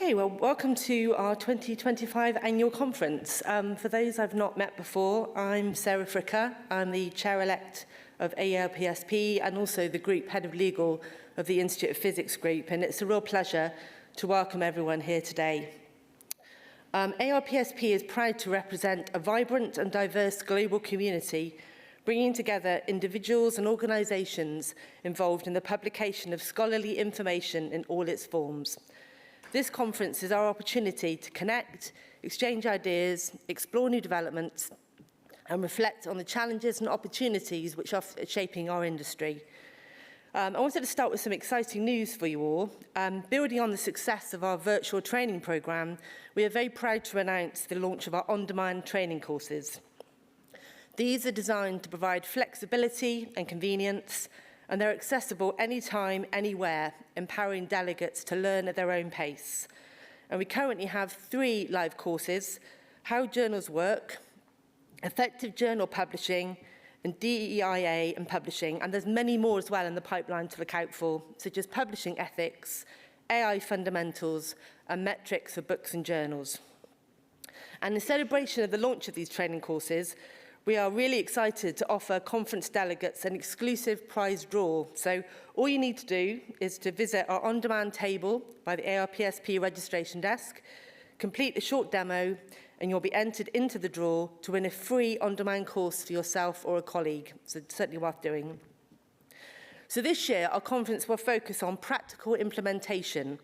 Okay, well, welcome to our 2025 annual conference. For those I've not met before, I'm Sarah Fricker. I'm the chair-elect of ALPSP and also the group head of legal of the Institute of Physics Group, and it's a real pleasure to welcome everyone here today. ALPSP is proud to represent a vibrant and diverse global community, bringing together individuals and organisations involved in the publication of scholarly information in all its forms. This conference is our opportunity to connect, exchange ideas, explore new developments, and reflect on the challenges and opportunities which are shaping our industry. I wanted to start with some exciting news for you all. Building on the success of our virtual training programme, we are very proud to announce the launch of our on-demand training courses. These are designed to provide flexibility and convenience, and they're accessible anytime, anywhere, empowering delegates to learn at their own pace. And we currently have 3 live courses: How Journals Work, Effective Journal Publishing, and DEIA and Publishing. And there's many more as well in the pipeline to look out for, such as Publishing Ethics, AI Fundamentals, and Metrics for Books and Journals. And in celebration of the launch of these training courses, we are really excited to offer conference delegates an exclusive prize draw. So all you need to do is to visit our on-demand table by the ALPSP registration desk, complete a short demo, and you'll be entered into the draw to win a free on-demand course for yourself or a colleague. So it's certainly worth doing. So this year, our conference will focus on practical implementation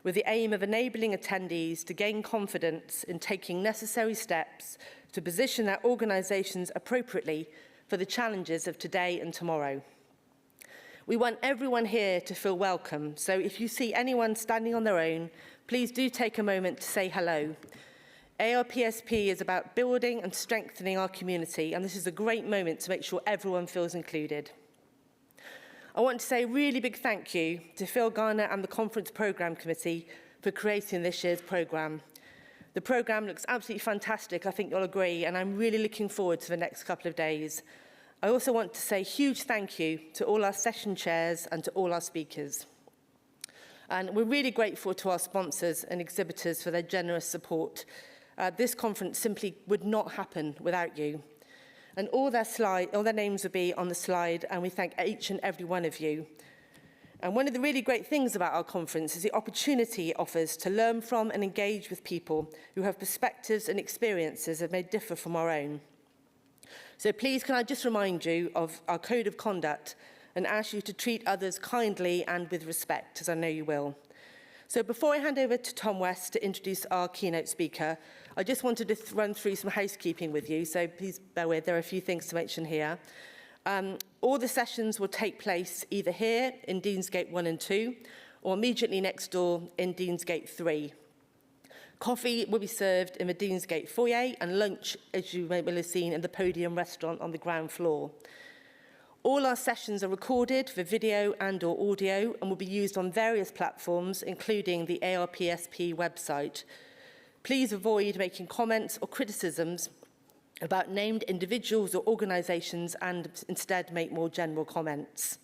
with the aim of enabling attendees to gain confidence in taking necessary steps to position their organisations appropriately for the challenges of today and tomorrow. We want everyone here to feel welcome, so if you see anyone standing on their own, please do take a moment to say hello. ALPSP is about building and strengthening our community, and this is a great moment to make sure everyone feels included. I want to say a really big thank you to Phil Garner and the Conference Programme Committee for creating this year's programme. The programme looks absolutely fantastic, I think you'll agree, and I'm really looking forward to the next couple of days. I also want to say a huge thank you to all our session chairs and to all our speakers. And we're really grateful to our sponsors and exhibitors for their generous support. This conference simply would not happen without you. And all their names will be on the slide, and we thank each and every one of you. And one of the really great things about our conference is the opportunity it offers to learn from and engage with people who have perspectives and experiences that may differ from our own. So please, can I just remind you of our code of conduct and ask you to treat others kindly and with respect, as I know you will. So before I hand over to Tom West to introduce our keynote speaker, I just wanted to run through some housekeeping with you, so please bear with, there are a few things to mention here. All the sessions will take place either here in Deansgate 1 and 2, or immediately next door in Deansgate 3. Coffee will be served in the Deansgate foyer, and lunch, as you may have seen, in the Podium restaurant on the ground floor. All our sessions are recorded for video and/or audio and will be used on various platforms, including the ALPSP website. Please avoid making comments or criticisms about named individuals or organisations and instead make more general comments.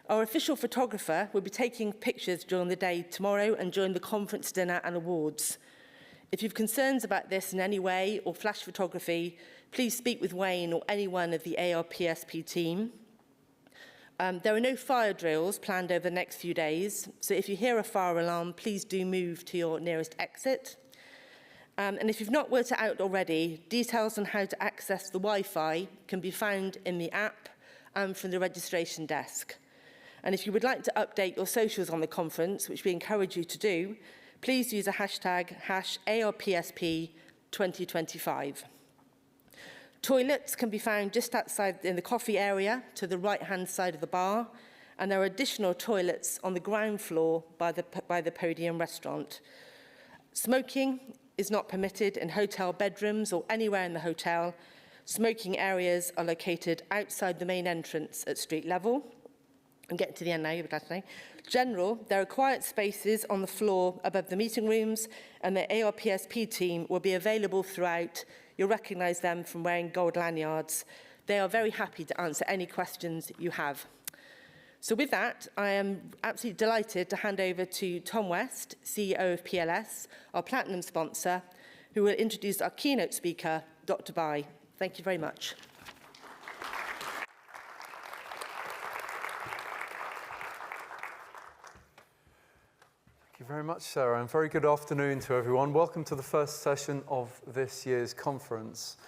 Our official photographer will be taking pictures during the day tomorrow and during the conference dinner and awards. If you have concerns about this in any way or flash photography, please speak with Wayne or anyone of the ALPSP team. There are no fire drills planned over the next few days, so if you hear a fire alarm, please do move to your nearest exit. And if you've not worked it out already, details on how to access the Wi-Fi can be found in the app and from the registration desk. And if you would like to update your socials on the conference, which we encourage you to do, please use a hashtag #ALPSP2025. Toilets can be found just outside in the coffee area to the right-hand side of the bar, and there are additional toilets on the ground floor by the Podium restaurant. Smoking is not permitted in hotel bedrooms or anywhere in the hotel. Smoking areas are located outside the main entrance at street level. I'm getting to the end now, you'll be glad to know. There are quiet spaces on the floor above the meeting rooms, and the ALPSP team will be available throughout. You'll recognise them from wearing gold lanyards. They are very happy to answer any questions you have. So with that, I am absolutely delighted to hand over to Tom West, CEO of PLS, our platinum sponsor, who will introduce our keynote speaker, Dr. Bai. Thank you very much. Thank you very much, Sarah, and very good afternoon to everyone. Welcome to the first session of this year's conference.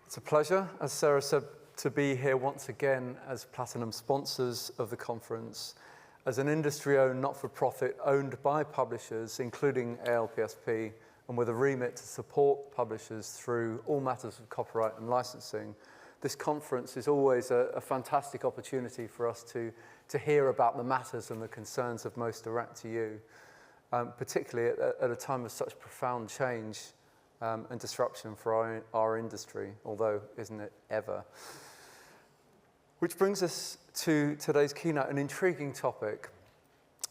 It's a pleasure, as Sarah said, to be here once again as platinum sponsors of the conference, as an industry-owned not-for-profit owned by publishers, including ALPSP, and with a remit to support publishers through all matters of copyright and licensing. This conference is always a fantastic opportunity for us to hear about the matters and the concerns of most direct to you, particularly at a time of such profound change and disruption for our industry, although isn't it ever? Which brings us to today's keynote, an intriguing topic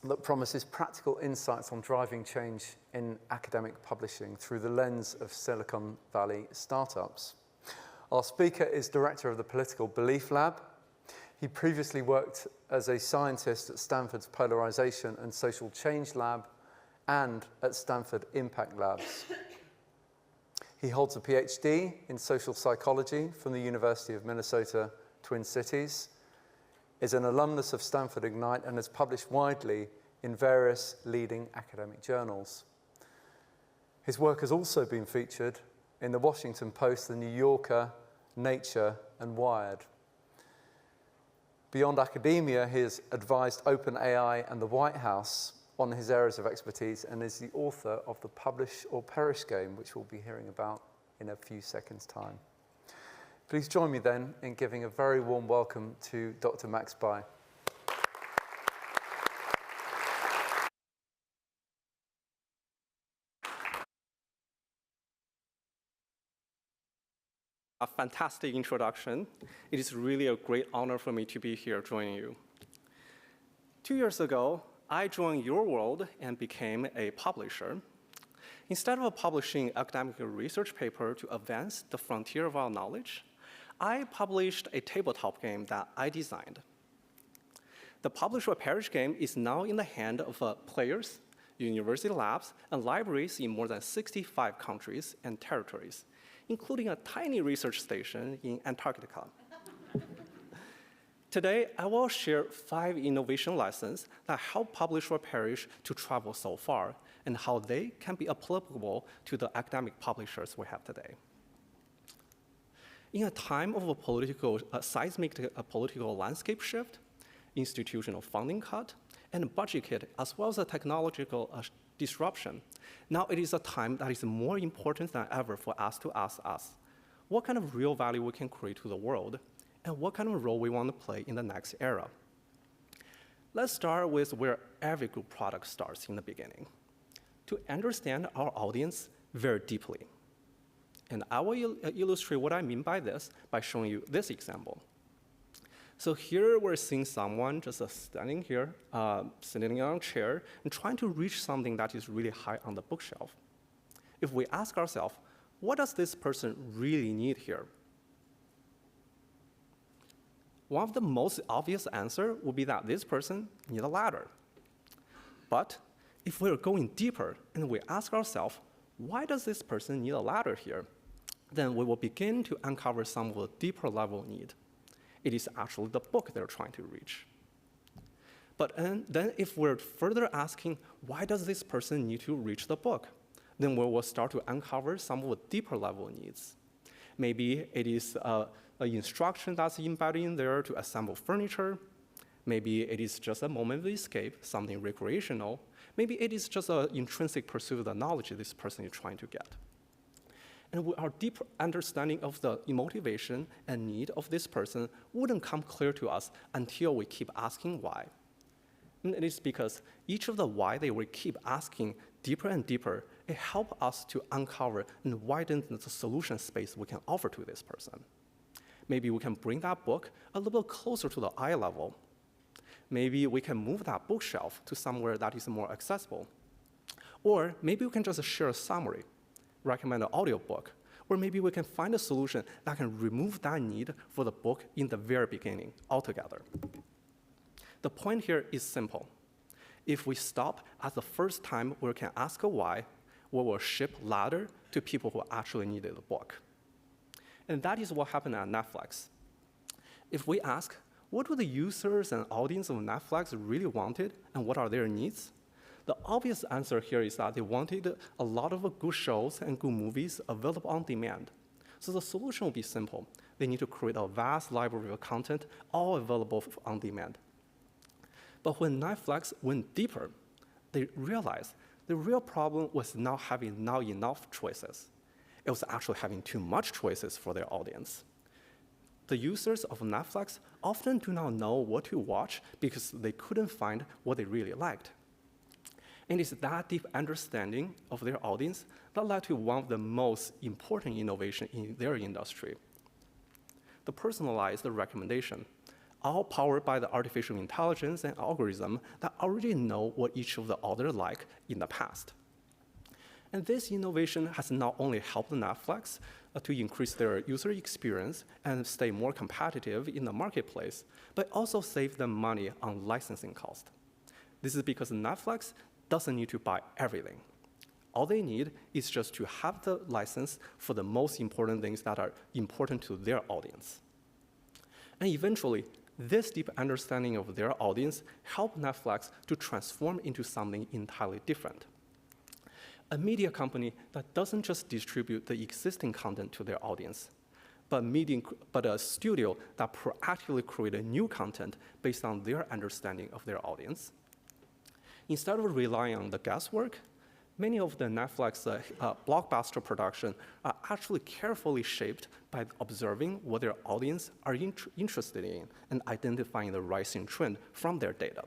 that promises practical insights on driving change in academic publishing through the lens of Silicon Valley startups. Our speaker is director of the Political Belief Lab. He previously worked as a scientist at Stanford's Polarization and Social Change Lab and at Stanford Impact Labs. He holds a PhD in social psychology from the University of Minnesota Twin Cities, is an alumnus of Stanford Ignite, and has published widely in various leading academic journals. His work has also been featured in the Washington Post, the New Yorker, Nature, and Wired. Beyond academia, he has advised OpenAI and the White House on his areas of expertise and is the author of the Publish or Perish game, which we'll be hearing about in a few seconds' time. Please join me then in giving a very warm welcome to Dr. Max Bai. A fantastic introduction. It is really a great honor for me to be here joining you. 2 years ago, I joined your world and became a publisher. Instead of publishing academic research paper to advance the frontier of our knowledge, I published a tabletop game that I designed. The Publish or Perish game is now in the hand of players, university labs, and libraries in more than 65 countries and territories, including a tiny research station in Antarctica. Today, I will share 5 innovation lessons that help Publish or Perish to travel so far and how they can be applicable to the academic publishers we have today. In a time of a seismic political landscape shift, institutional funding cut, and budget cut, as well as a technological disruption, now it is a time that is more important than ever for us to ask us what kind of real value we can create to the world and what kind of role we want to play in the next era. Let's start with where every good product starts in the beginning, to understand our audience very deeply. And I will illustrate what I mean by this by showing you this example. So here we're seeing someone just standing here, sitting on a chair, and trying to reach something that is really high on the bookshelf. If we ask ourselves, what does this person really need here? One of the most obvious answers would be that this person needs a ladder. But if we're going deeper and we ask ourselves, why does this person need a ladder here? Then we will begin to uncover some of the deeper level need. It is actually the book they're trying to reach. But then if we're further asking, why does this person need to reach the book? Then we will start to uncover some of the deeper level needs. Maybe it is an instruction that's embedded in there to assemble furniture. Maybe it is just a moment of escape, something recreational. Maybe it is just an intrinsic pursuit of the knowledge this person is trying to get. And our deep understanding of the motivation and need of this person wouldn't come clear to us until we keep asking why. And it is because each of the why they will keep asking deeper and deeper, it helps us to uncover and widen the solution space we can offer to this person. Maybe we can bring that book a little closer to the eye level. Maybe we can move that bookshelf to somewhere that is more accessible. Or maybe we can just share a summary, recommend an audiobook, or maybe we can find a solution that can remove that need for the book in the very beginning altogether. The point here is simple. If we stop at the first time we can ask a why, we will ship ladder to people who actually needed the book. And that is what happened at Netflix. If we ask, what do the users and audience of Netflix really wanted, and what are their needs? The obvious answer here is that they wanted a lot of good shows and good movies available on demand. So the solution will be simple. They need to create a vast library of content, all available on demand. But when Netflix went deeper, they realized the real problem was not having not enough choices. It was actually having too much choices for their audience. The users of Netflix often do not know what to watch because they couldn't find what they really liked. And it's that deep understanding of their audience that led to one of the most important innovations in their industry. The personalized recommendation, all powered by the artificial intelligence and algorithm that already know what each of the authors like in the past. And this innovation has not only helped Netflix to increase their user experience and stay more competitive in the marketplace, but also save them money on licensing cost. This is because Netflix doesn't need to buy everything. All they need is just to have the license for the most important things that are important to their audience. And eventually, this deep understanding of their audience helped Netflix to transform into something entirely different. A media company that doesn't just distribute the existing content to their audience, but a studio that proactively creates new content based on their understanding of their audience. Instead of relying on the guesswork, many of the Netflix blockbuster production are actually carefully shaped by observing what their audience are interested in and identifying the rising trend from their data.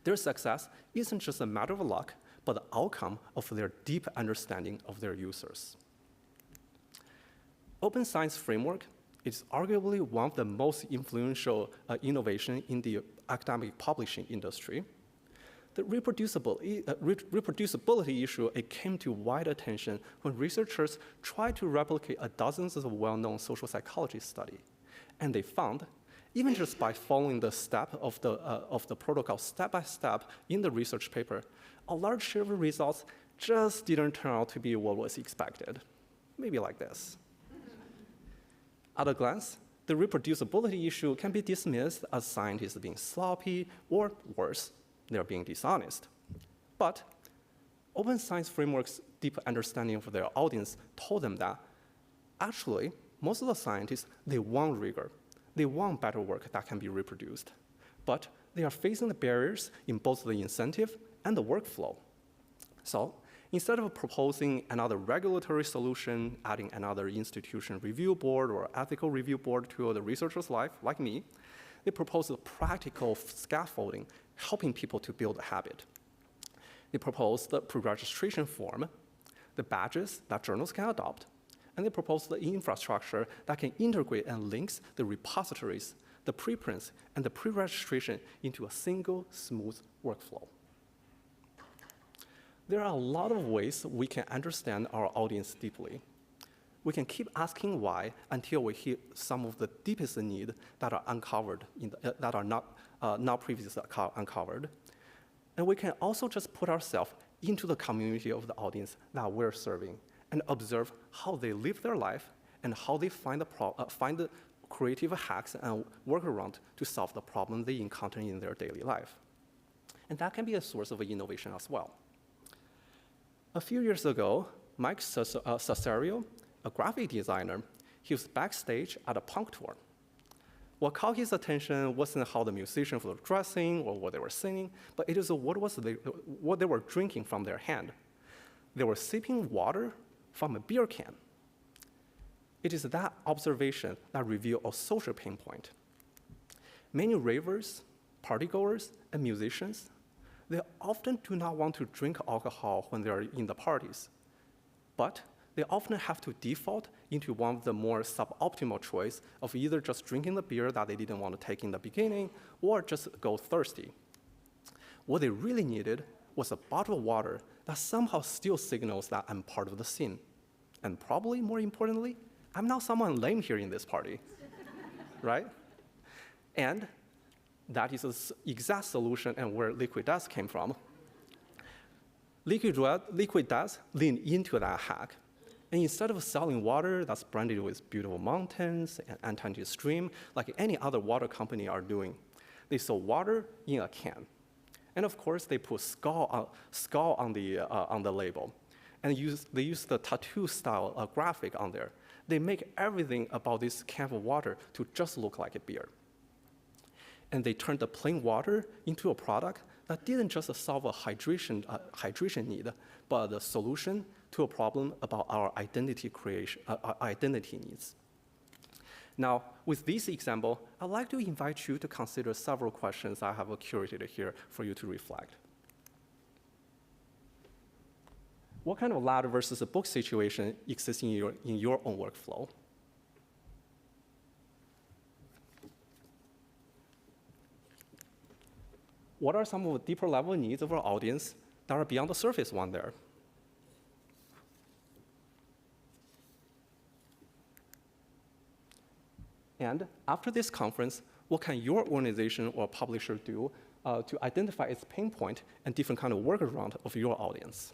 Their success isn't just a matter of luck, but the outcome of their deep understanding of their users. Open science framework is arguably one of the most influential innovations in the academic publishing industry. The reproducibility issue, it came to wide attention when researchers tried to replicate dozens of well-known social psychology studies. And they found, even just by following the step of the protocol step by step in the research paper, a large share of the results just didn't turn out to be what was expected. Maybe like this. At a glance, the reproducibility issue can be dismissed as scientists being sloppy, or worse, they're being dishonest. But open science framework's deep understanding of their audience told them that actually, most of the scientists, they want rigor. They want better work that can be reproduced. But they are facing the barriers in both the incentive and the workflow. So instead of proposing another regulatory solution, adding another institution review board or ethical review board to the researcher's life, like me, they proposed a practical scaffolding, helping people to build a habit. They proposed the pre-registration form, the badges that journals can adopt, and they proposed the infrastructure that can integrate and links the repositories, the preprints, and the pre-registration into a single, smooth workflow. There are a lot of ways we can understand our audience deeply. We can keep asking why until we hit some of the deepest needs that are uncovered, that are not previously uncovered. And we can also just put ourselves into the community of the audience that we're serving and observe how they live their life and how they find the creative hacks and workaround to solve the problem they encounter in their daily life. And that can be a source of innovation as well. A few years ago, Mike Cesario, a graphic designer, he was backstage at a punk tour. What caught his attention wasn't how the musicians were dressing or what they were singing, but it is what they were drinking from their hand. They were sipping water from a beer can. It is that observation that revealed a social pain point. Many ravers, partygoers, and musicians, they often do not want to drink alcohol when they are in the parties, but they often have to default into one of the more suboptimal choice of either just drinking the beer that they didn't want to take in the beginning or just go thirsty. What they really needed was a bottle of water that somehow still signals that I'm part of the scene. And probably more importantly, I'm not someone lame here in this party, right? And that is the exact solution and where liquid death came from. Liquid death leaned into that hack. And instead of selling water that's branded with beautiful mountains and untainted stream, like any other water company are doing, they sell water in a can. And of course, they put skull on the label. And they use the tattoo-style graphic on there. They make everything about this can of water to just look like a beer. And they turned the plain water into a product that didn't just solve a hydration need, but a solution to a problem about our identity needs. Now, with this example, I'd like to invite you to consider several questions I have curated here for you to reflect. What kind of ladder versus a book situation exists in your own workflow? What are some of the deeper level needs of our audience that are beyond the surface one there? And after this conference, what can your organization or publisher do to identify its pain point and different kind of workaround of your audience?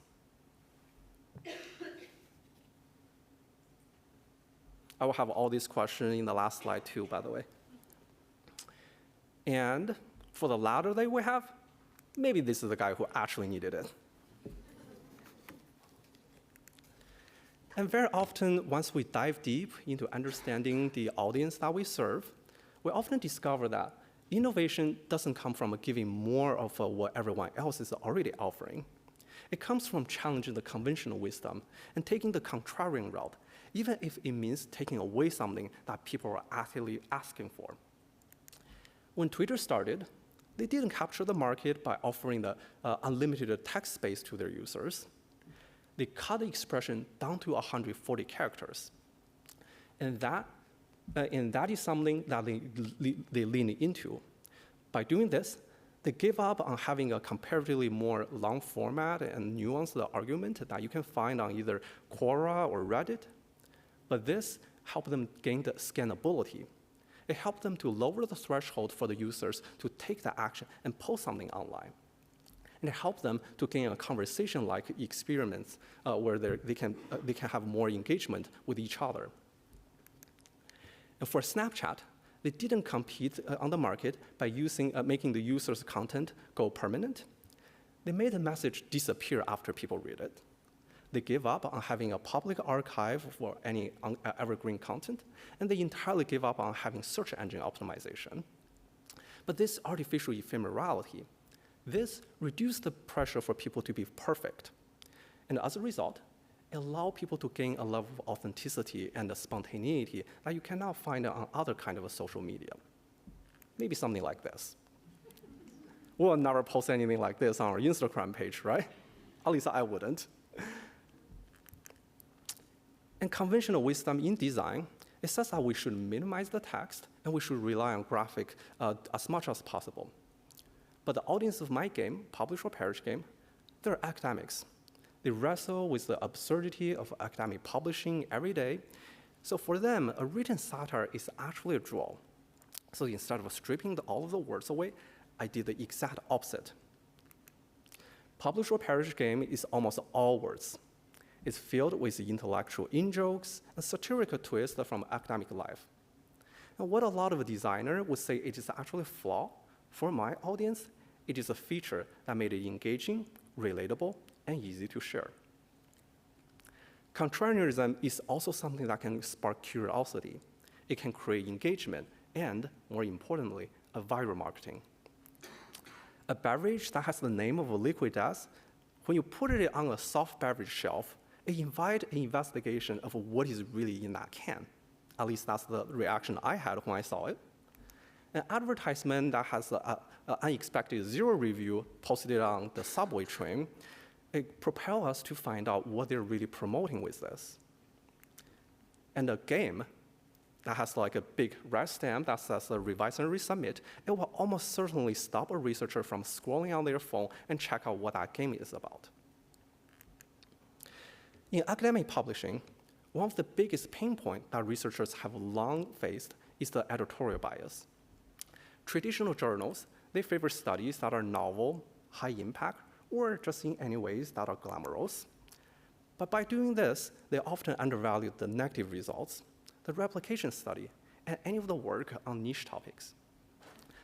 I will have all these questions in the last slide too, by the way. And for the ladder that we have, maybe this is the guy who actually needed it. And very often, once we dive deep into understanding the audience that we serve, we often discover that innovation doesn't come from giving more of what everyone else is already offering. It comes from challenging the conventional wisdom and taking the contrarian route, even if it means taking away something that people are actively asking for. When Twitter started, they didn't capture the market by offering the unlimited text space to their users. They cut the expression down to 140 characters. And that is something that they lean into. By doing this, they give up on having a comparatively more long format and nuanced argument that you can find on either Quora or Reddit. But this helped them gain the scannability. It helped them to lower the threshold for the users to take the action and post something online. And it helped them to gain a conversation-like experience where they can have more engagement with each other. And for Snapchat, they didn't compete on the market by making the user's content go permanent. They made the message disappear after people read it. They gave up on having a public archive for any evergreen content, and they entirely gave up on having search engine optimization. But this artificial ephemerality, this reduced the pressure for people to be perfect. And as a result, it allowed people to gain a level of authenticity and spontaneity that you cannot find on other kind of social media. Maybe something like this. We'll never post anything like this on our Instagram page, right? At least I wouldn't. And conventional wisdom in design, it says that we should minimize the text and we should rely on graphic as much as possible. But the audience of my game, Publish or Perish game, they're academics. They wrestle with the absurdity of academic publishing every day. So for them, a written satire is actually a draw. So instead of stripping all of the words away, I did the exact opposite. Publish or Perish game is almost all words. It's filled with intellectual in-jokes and satirical twists from academic life. And what a lot of designers would say it is actually a flaw, for my audience, it is a feature that made it engaging, relatable, and easy to share. Contrarianism is also something that can spark curiosity. It can create engagement and, more importantly, a viral marketing. A beverage that has the name of a liquid death, when you put it on a soft beverage shelf, it invites an investigation of what is really in that can. At least that's the reaction I had when I saw it. An advertisement that has an unexpected 0 review posted on the subway train, it propels us to find out what they're really promoting with this. And a game that has like a big red stamp that says revise and resubmit, it will almost certainly stop a researcher from scrolling on their phone and check out what that game is about. In academic publishing, one of the biggest pain points that researchers have long faced is the editorial bias. Traditional journals, they favor studies that are novel, high impact, or just in any ways that are glamorous. But by doing this, they often undervalue the negative results, the replication study, and any of the work on niche topics.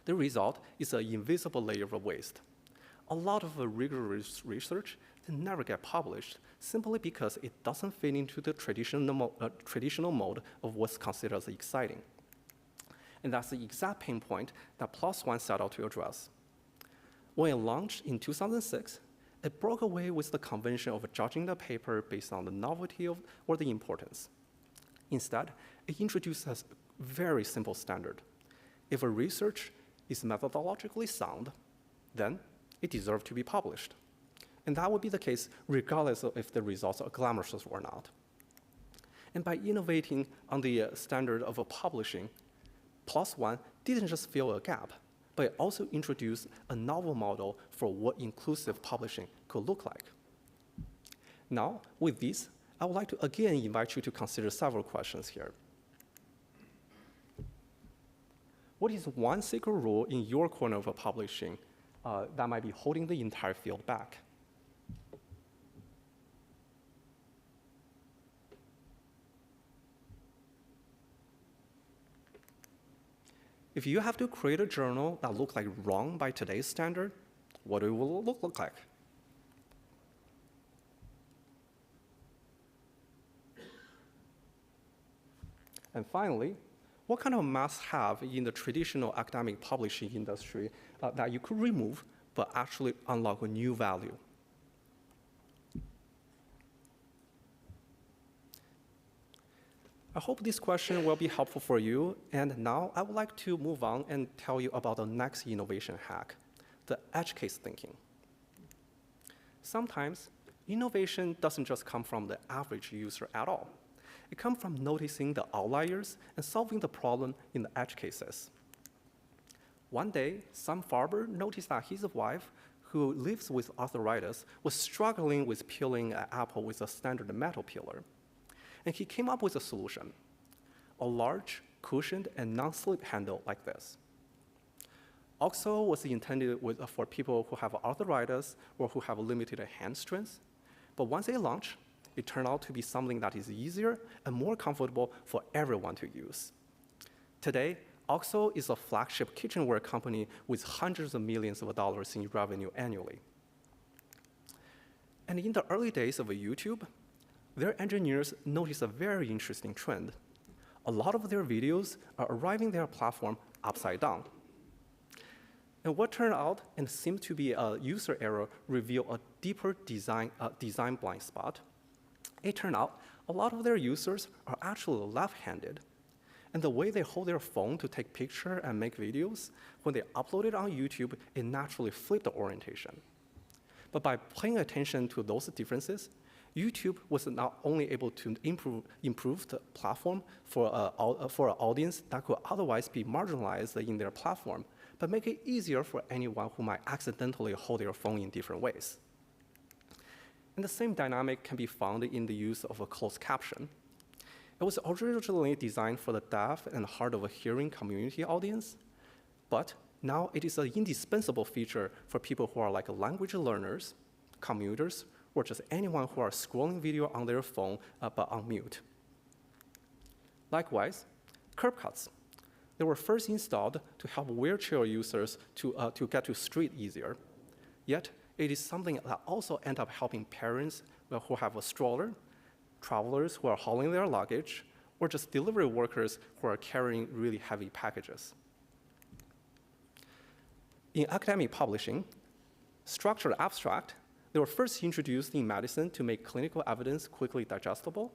The result is an invisible layer of waste. A lot of rigorous research that never get published simply because it doesn't fit into the traditional mode of what's considered as exciting. And that's the exact pain point that PLOS One set out to address. When it launched in 2006, it broke away with the convention of judging the paper based on the novelty or the importance. Instead, it introduced a very simple standard. If a research is methodologically sound, then it deserves to be published. And that would be the case regardless of if the results are glamorous or not. And by innovating on the standard of publishing, PLOS One didn't just fill a gap, but it also introduced a novel model for what inclusive publishing could look like. Now, with this, I would like to again invite you to consider several questions here. What is one secret rule in your corner of publishing that might be holding the entire field back? If you have to create a journal that looks like wrong by today's standard, what it will look like? And finally, what kind of must-have in the traditional academic publishing industry that you could remove but actually unlock a new value? I hope this question will be helpful for you, and now I would like to move on and tell you about the next innovation hack, the edge case thinking. Sometimes, innovation doesn't just come from the average user at all. It comes from noticing the outliers and solving the problem in the edge cases. One day, some farmer noticed that his wife, who lives with arthritis, was struggling with peeling an apple with a standard metal peeler. And he came up with a solution, a large, cushioned, and non-slip handle like this. OXO was intended for people who have arthritis or who have limited hand strength. But once it launched, it turned out to be something that is easier and more comfortable for everyone to use. Today, OXO is a flagship kitchenware company with hundreds of millions of dollars in revenue annually. And in the early days of YouTube, their engineers noticed a very interesting trend. A lot of their videos are arriving their platform upside down. And what turned out and seemed to be a user error revealed a deeper design blind spot. It turned out a lot of their users are actually left-handed. And the way they hold their phone to take pictures and make videos, when they upload it on YouTube, it naturally flipped the orientation. But by paying attention to those differences, YouTube was not only able to improve the platform for an audience that could otherwise be marginalized in their platform, but make it easier for anyone who might accidentally hold their phone in different ways. And the same dynamic can be found in the use of a closed caption. It was originally designed for the deaf and hard of hearing community audience, but now it is an indispensable feature for people who are like language learners, commuters, or just anyone who are scrolling video on their phone but on mute. Likewise, curb cuts. They were first installed to help wheelchair users to get to street easier. Yet, it is something that also ends up helping parents who have a stroller, travelers who are hauling their luggage, or just delivery workers who are carrying really heavy packages. In academic publishing, structured abstract, they were first introduced in medicine to make clinical evidence quickly digestible,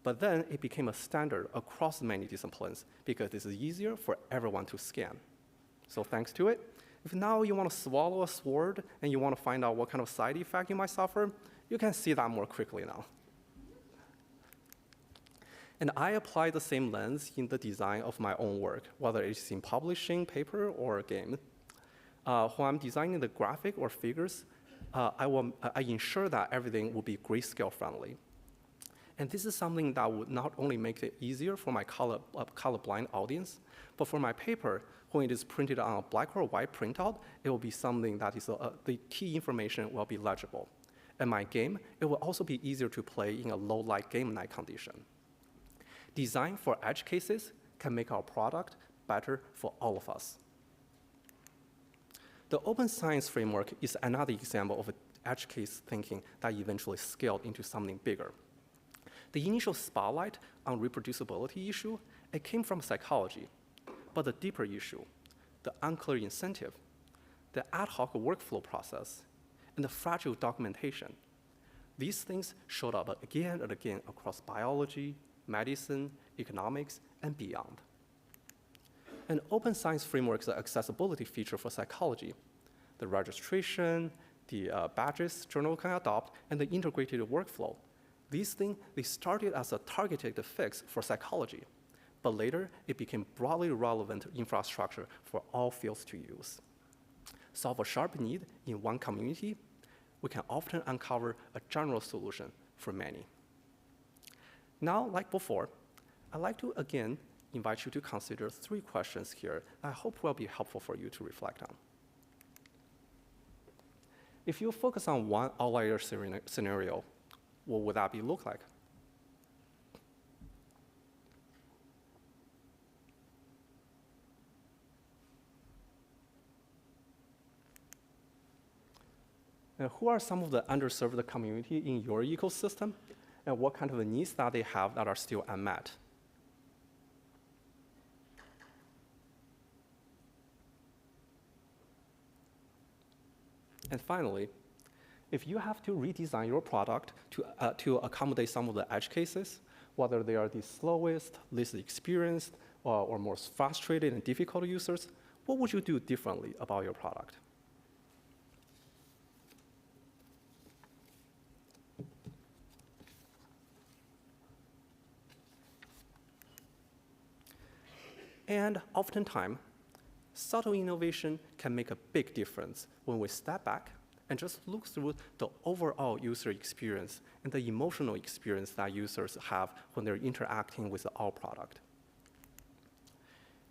but then it became a standard across many disciplines because this is easier for everyone to scan. So thanks to it, if now you want to swallow a sword and you want to find out what kind of side effect you might suffer, you can see that more quickly now. And I apply the same lens in the design of my own work, whether it's in publishing, paper, or a game. When I'm designing the graphic or figures, I ensure that everything will be grayscale friendly. And this is something that would not only make it easier for my colorblind audience, but for my paper, when it is printed on a black or white printout, it will be something that is the key information will be legible. And my game, it will also be easier to play in a low light game night condition. Design for edge cases can make our product better for all of us. The open science framework is another example of edge case thinking that eventually scaled into something bigger. The initial spotlight on reproducibility issue, it came from psychology, but the deeper issue, the unclear incentive, the ad hoc workflow process, and the fragile documentation, these things showed up again and again across biology, medicine, economics, and beyond. An open science framework is an accessibility feature for psychology. The registration, the badges journal can adopt, and the integrated workflow. These things, they started as a targeted fix for psychology, but later it became broadly relevant infrastructure for all fields to use. Solve a sharp need in one community, we can often uncover a general solution for many. Now, like before, I'd like to again invite you to consider 3 questions here I hope will be helpful for you to reflect on. If you focus on one outlier scenario, what would that look like? And who are some of the underserved community in your ecosystem, and what kind of needs that they have that are still unmet? And finally, if you have to redesign your product to accommodate some of the edge cases, whether they are the slowest, least experienced, or more frustrated and difficult users, what would you do differently about your product? And oftentimes, subtle innovation can make a big difference when we step back and just look through the overall user experience and the emotional experience that users have when they're interacting with our product.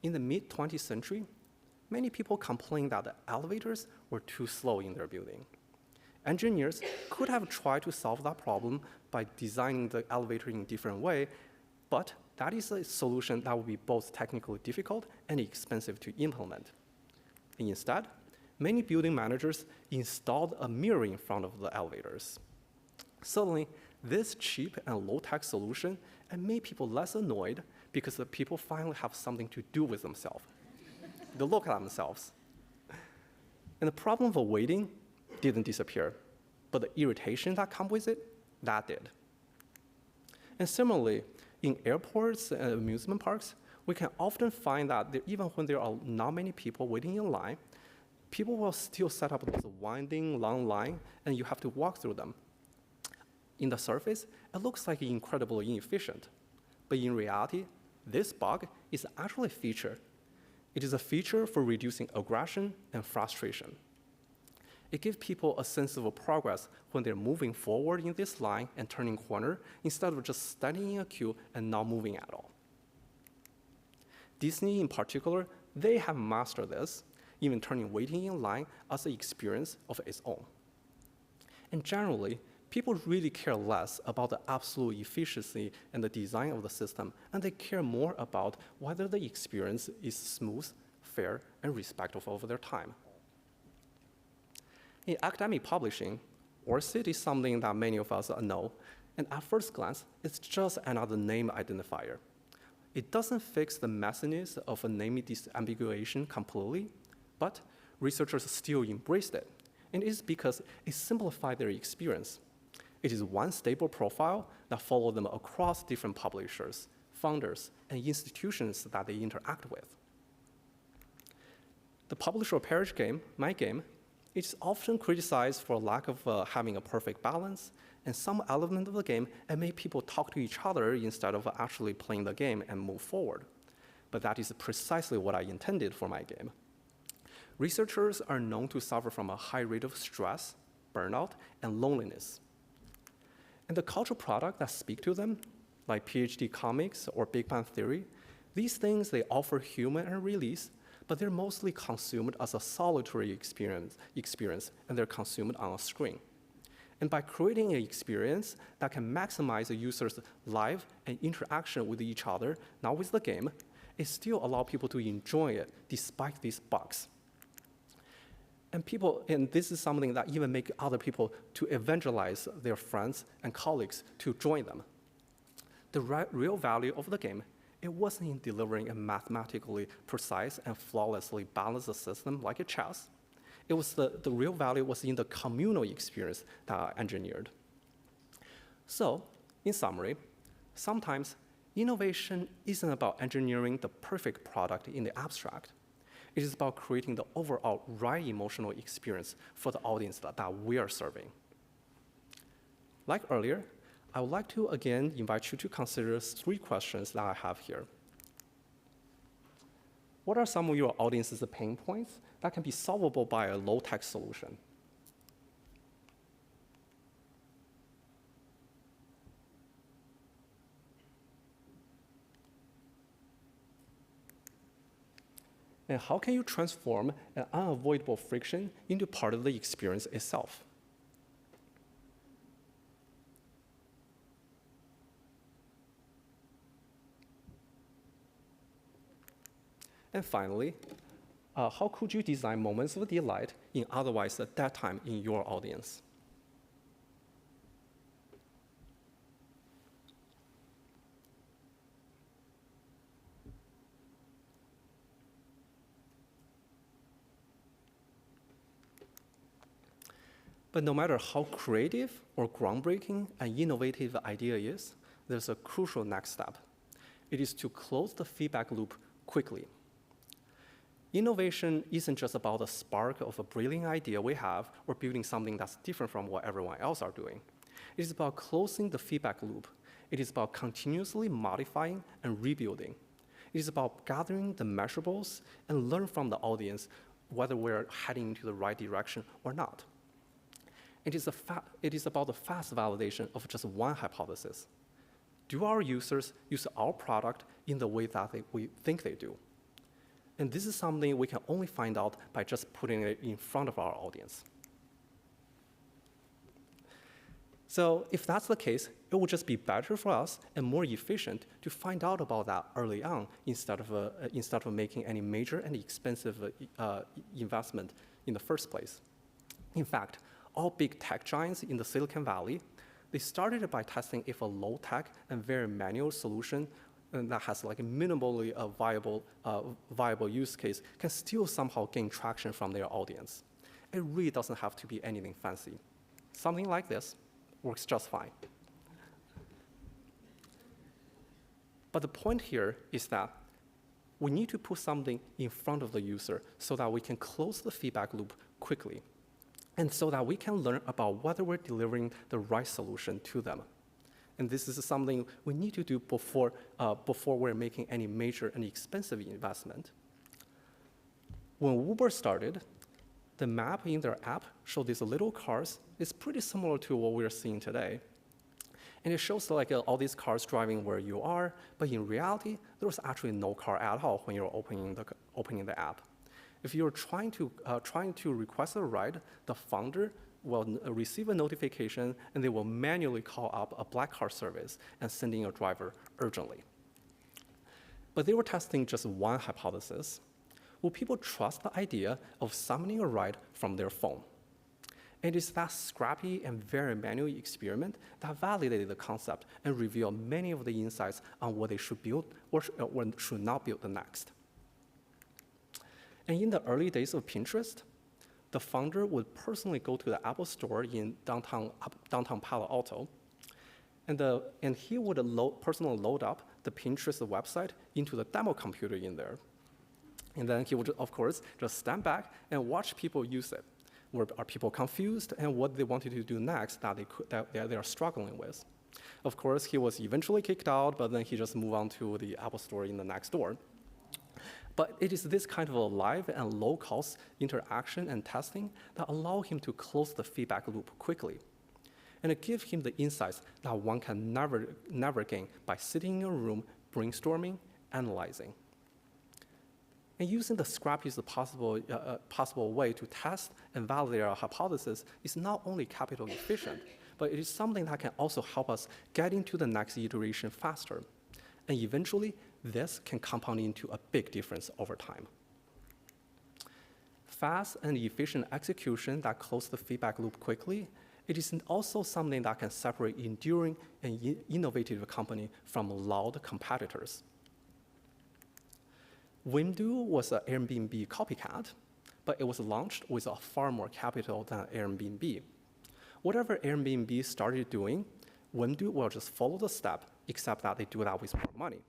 In the mid-20th century, many people complained that the elevators were too slow in their building. Engineers could have tried to solve that problem by designing the elevator in a different way, but that is a solution that would be both technically difficult and expensive to implement. Instead, many building managers installed a mirror in front of the elevators. Suddenly, this cheap and low-tech solution made people less annoyed because the people finally have something to do with themselves. They look at themselves. And the problem of waiting didn't disappear, but the irritation that comes with it, that did. And similarly, in airports and amusement parks, we can often find that even when there are not many people waiting in line, people will still set up this winding, long line, and you have to walk through them. In the surface, it looks like incredibly inefficient. But in reality, this bug is actually a feature. It is a feature for reducing aggression and frustration. It gives people a sense of progress when they're moving forward in this line and turning corner instead of just standing in a queue and not moving at all. Disney in particular, they have mastered this, even turning waiting in line as an experience of its own. And generally, people really care less about the absolute efficiency and the design of the system, and they care more about whether the experience is smooth, fair, and respectful of their time. In academic publishing, ORCID is something that many of us know, and at first glance, it's just another name identifier. It doesn't fix the messiness of a name disambiguation completely, but researchers still embraced it, and it's because it simplified their experience. It is one stable profile that follows them across different publishers, founders, and institutions that they interact with. The publisher pairs game, my game, it's often criticized for lack of having a perfect balance, and some element of the game make people talk to each other instead of actually playing the game and move forward. But that is precisely what I intended for my game. Researchers are known to suffer from a high rate of stress, burnout, and loneliness. And the cultural products that speak to them, like PhD comics or Big Bang Theory, these things, they offer humor and release, but they're mostly consumed as a solitary experience, and they're consumed on a screen. And by creating an experience that can maximize the user's life and interaction with each other, not with the game, it still allows people to enjoy it despite these bugs. And this is something that even make other people to evangelize their friends and colleagues to join them. The real value of the game, it wasn't in delivering a mathematically precise and flawlessly balanced system like a chess. It was the real value was in the communal experience that I engineered. So, in summary, sometimes innovation isn't about engineering the perfect product in the abstract. It is about creating the overall right emotional experience for the audience that we are serving. Like earlier, I would like to again invite you to consider 3 questions that I have here. What are some of your audience's pain points that can be solvable by a low-tech solution? And how can you transform an unavoidable friction into part of the experience itself? And finally, how could you design moments of delight in otherwise a dead time in your audience? But no matter how creative or groundbreaking an innovative idea is, there's a crucial next step. It is to close the feedback loop quickly. Innovation isn't just about the spark of a brilliant idea we have or building something that's different from what everyone else are doing. It is about closing the feedback loop. It is about continuously modifying and rebuilding. It is about gathering the measurables and learn from the audience whether we're heading into the right direction or not. It is about the fast validation of just one hypothesis. Do our users use our product in the way that we think they do? And this is something we can only find out by just putting it in front of our audience. So if that's the case, it will just be better for us and more efficient to find out about that early on instead of making any major and expensive investment in the first place. In fact, all big tech giants in the Silicon Valley, they started by testing if a low-tech and very manual solution that has like a minimally viable use case can still somehow gain traction from their audience. It really doesn't have to be anything fancy. Something like this works just fine. But the point here is that we need to put something in front of the user so that we can close the feedback loop quickly, and so that we can learn about whether we're delivering the right solution to them. And this is something we need to do before we're making any major and expensive investment. When Uber started, the map in their app showed these little cars. It's pretty similar to what we're seeing today. And it shows like all these cars driving where you are, but in reality, there was actually no car at all when you're opening the app. If you're trying to request a ride, the founder will receive a notification, and they will manually call up a black car service and send in a driver urgently. But they were testing just one hypothesis. Will people trust the idea of summoning a ride from their phone? And it's that scrappy and very manual experiment that validated the concept and revealed many of the insights on what they should build or should not build next. And in the early days of Pinterest, the founder would personally go to the Apple store in downtown Palo Alto, and he would personally load up the Pinterest website into the demo computer in there. And then he would, of course, just stand back and watch people use it. Are people confused, and what they wanted to do next that they are struggling with? Of course, he was eventually kicked out, but then he just moved on to the Apple store in the next door. But it is this kind of a live and low-cost interaction and testing that allow him to close the feedback loop quickly. and give him the insights that one can never gain by sitting in a room, brainstorming, analyzing. And using the scrappiest possible way to test and validate our hypothesis is not only capital efficient, but it is something that can also help us get into the next iteration faster. And eventually, this can compound into a big difference over time. Fast and efficient execution that closes the feedback loop quickly, it is also something that can separate enduring and innovative company from loud competitors. Wimdu was an Airbnb copycat, but it was launched with far more capital than Airbnb. Whatever Airbnb started doing, Wimdu will just follow the step, except that they do that with more money.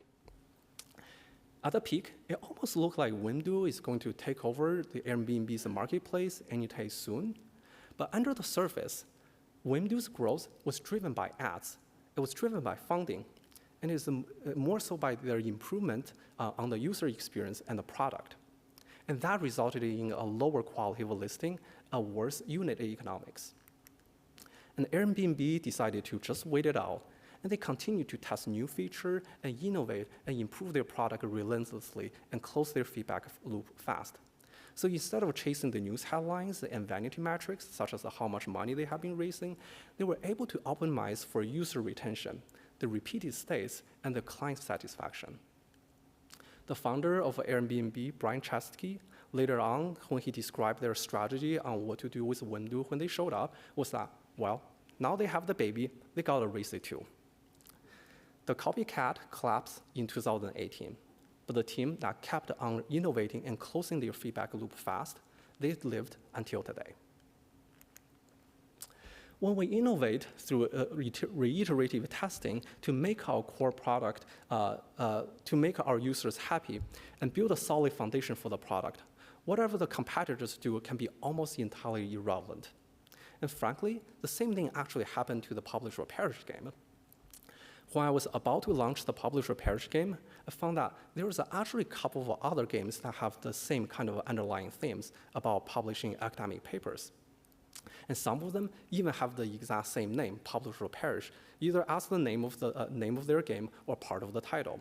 At the peak, it almost looked like Wimdu is going to take over the Airbnb's marketplace anytime soon. But under the surface, Wimdu's growth was driven by ads. It was driven by funding, and it's more so by their improvement on the user experience and the product. And that resulted in a lower quality of a listing, a worse unit economics. And Airbnb decided to just wait it out, and they continue to test new features and innovate and improve their product relentlessly and close their feedback loop fast. So instead of chasing the news headlines and vanity metrics, such as how much money they have been raising, they were able to optimize for user retention, the repeated stays, and the client satisfaction. The founder of Airbnb, Brian Chesky, later on, when he described their strategy on what to do with Wimdu when they showed up, was that, well, now they have the baby, they gotta raise it too. The copycat collapsed in 2018, but the team that kept on innovating and closing their feedback loop fast, they lived until today. When we innovate through reiterative testing to make our core product, to make our users happy and build a solid foundation for the product, whatever the competitors do can be almost entirely irrelevant. And frankly, the same thing actually happened to the Publish or Perish game. When I was about to launch the Publish or Perish game, I found that there was actually a couple of other games that have the same kind of underlying themes about publishing academic papers. And some of them even have the exact same name, Publish or Perish, either as the name of their game or part of the title.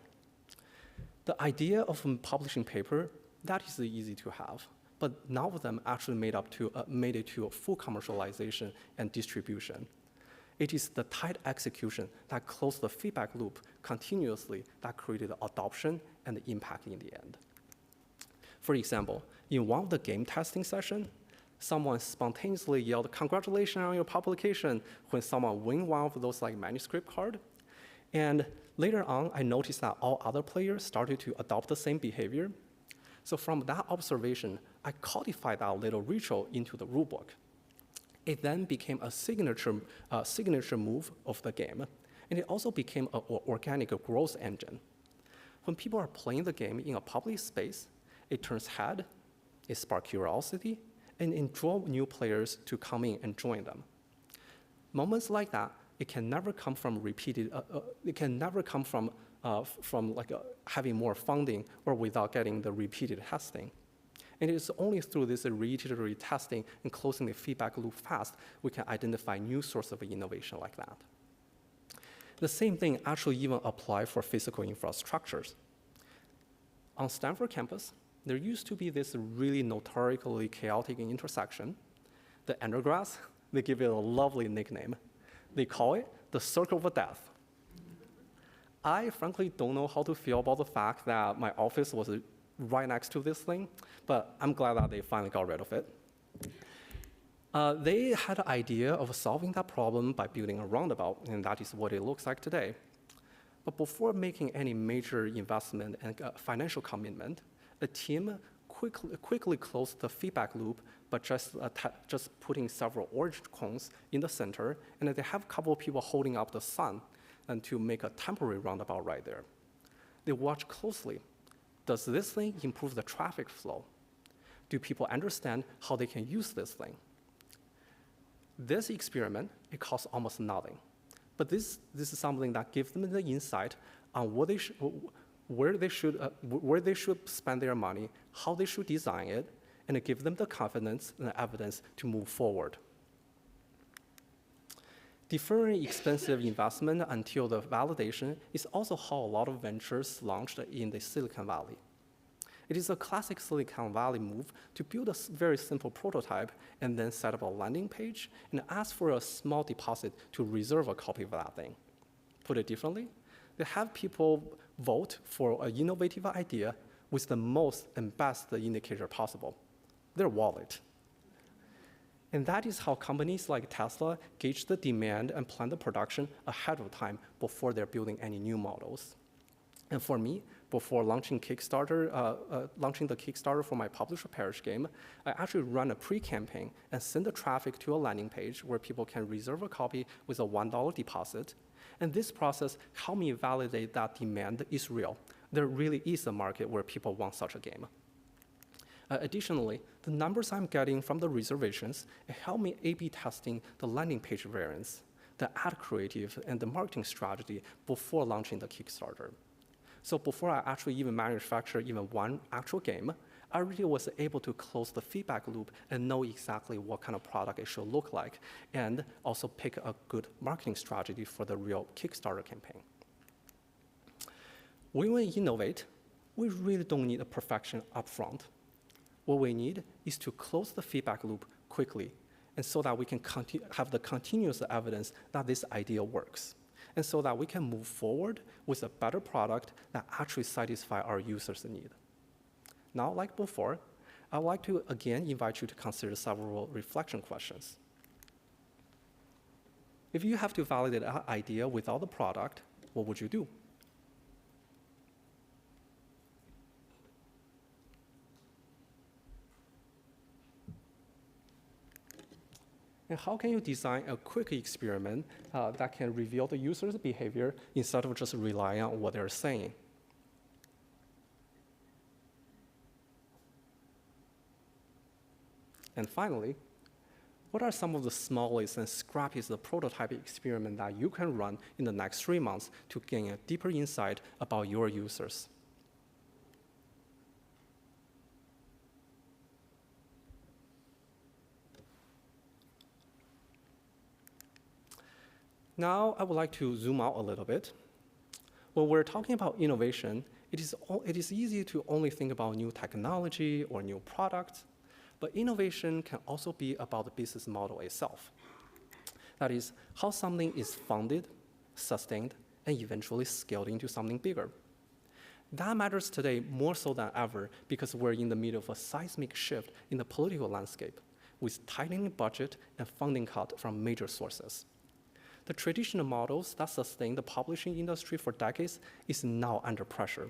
The idea of publishing paper, that is easy to have, but none of them actually made it to a full commercialization and distribution. It is the tight execution that closed the feedback loop continuously that created adoption and the impact in the end. For example, in one of the game testing sessions, someone spontaneously yelled, "Congratulations on your publication," when someone won one of those manuscript cards. And later on, I noticed that all other players started to adopt the same behavior. So from that observation, I codified that little ritual into the rulebook. It then became a signature move of the game, and it also became an organic growth engine. When people are playing the game in a public space, it turns head, it sparks curiosity, and it draws new players to come in and join them. Moments like that, it can never come from having more funding or without getting the repeated testing. And it's only through this reiterative testing and closing the feedback loop fast we can identify new sources of innovation like that. The same thing actually even applies for physical infrastructures. On Stanford campus, there used to be this really notoriously chaotic intersection. The undergrads, they give it a lovely nickname. They call it the Circle of Death. I frankly don't know how to feel about the fact that my office was right next to this thing, but I'm glad that they finally got rid of it. They had an idea of solving that problem by building a roundabout, and that is what it looks like today. But before making any major investment and financial commitment, the team quickly closed the feedback loop by just putting several orange cones in the center, and they have a couple of people holding up the sun and to make a temporary roundabout right there. They watch closely. Does this thing improve the traffic flow? Do people understand how they can use this thing? This experiment, it costs almost nothing. But this is something that gives them the insight on where they should spend their money, how they should design it, and it gives them the confidence and the evidence to move forward. Deferring expensive investment until the validation is also how a lot of ventures launched in the Silicon Valley. It is a classic Silicon Valley move to build a very simple prototype and then set up a landing page and ask for a small deposit to reserve a copy of that thing. Put it differently, they have people vote for an innovative idea with the most and best indicator possible, their wallet. And that is how companies like Tesla gauge the demand and plan the production ahead of time before they're building any new models. And for me, before launching the Kickstarter for my Publish or Perish game, I actually run a pre-campaign and send the traffic to a landing page where people can reserve a copy with a $1 deposit. And this process helped me validate that demand is real. There really is a market where people want such a game. Additionally, the numbers I'm getting from the reservations help me A/B testing the landing page variants, the ad creative, and the marketing strategy before launching the Kickstarter. So before I actually even manufacture even one actual game, I really was able to close the feedback loop and know exactly what kind of product it should look like, and also pick a good marketing strategy for the real Kickstarter campaign. When we innovate, we really don't need a perfection upfront. What we need is to close the feedback loop quickly, and so that we can have the continuous evidence that this idea works, and so that we can move forward with a better product that actually satisfies our users' need. Now, like before, I'd like to again invite you to consider several reflection questions. If you have to validate an idea without the product, what would you do? And how can you design a quick experiment that can reveal the user's behavior instead of just relying on what they're saying? And finally, what are some of the smallest and scrappiest prototype experiments that you can run in the next 3 months to gain a deeper insight about your users? Now, I would like to zoom out a little bit. When we're talking about innovation, it is easy to only think about new technology or new products, but innovation can also be about the business model itself. That is, how something is funded, sustained, and eventually scaled into something bigger. That matters today more so than ever because we're in the middle of a seismic shift in the political landscape with tightening budget and funding cut from major sources. The traditional models that sustain the publishing industry for decades is now under pressure.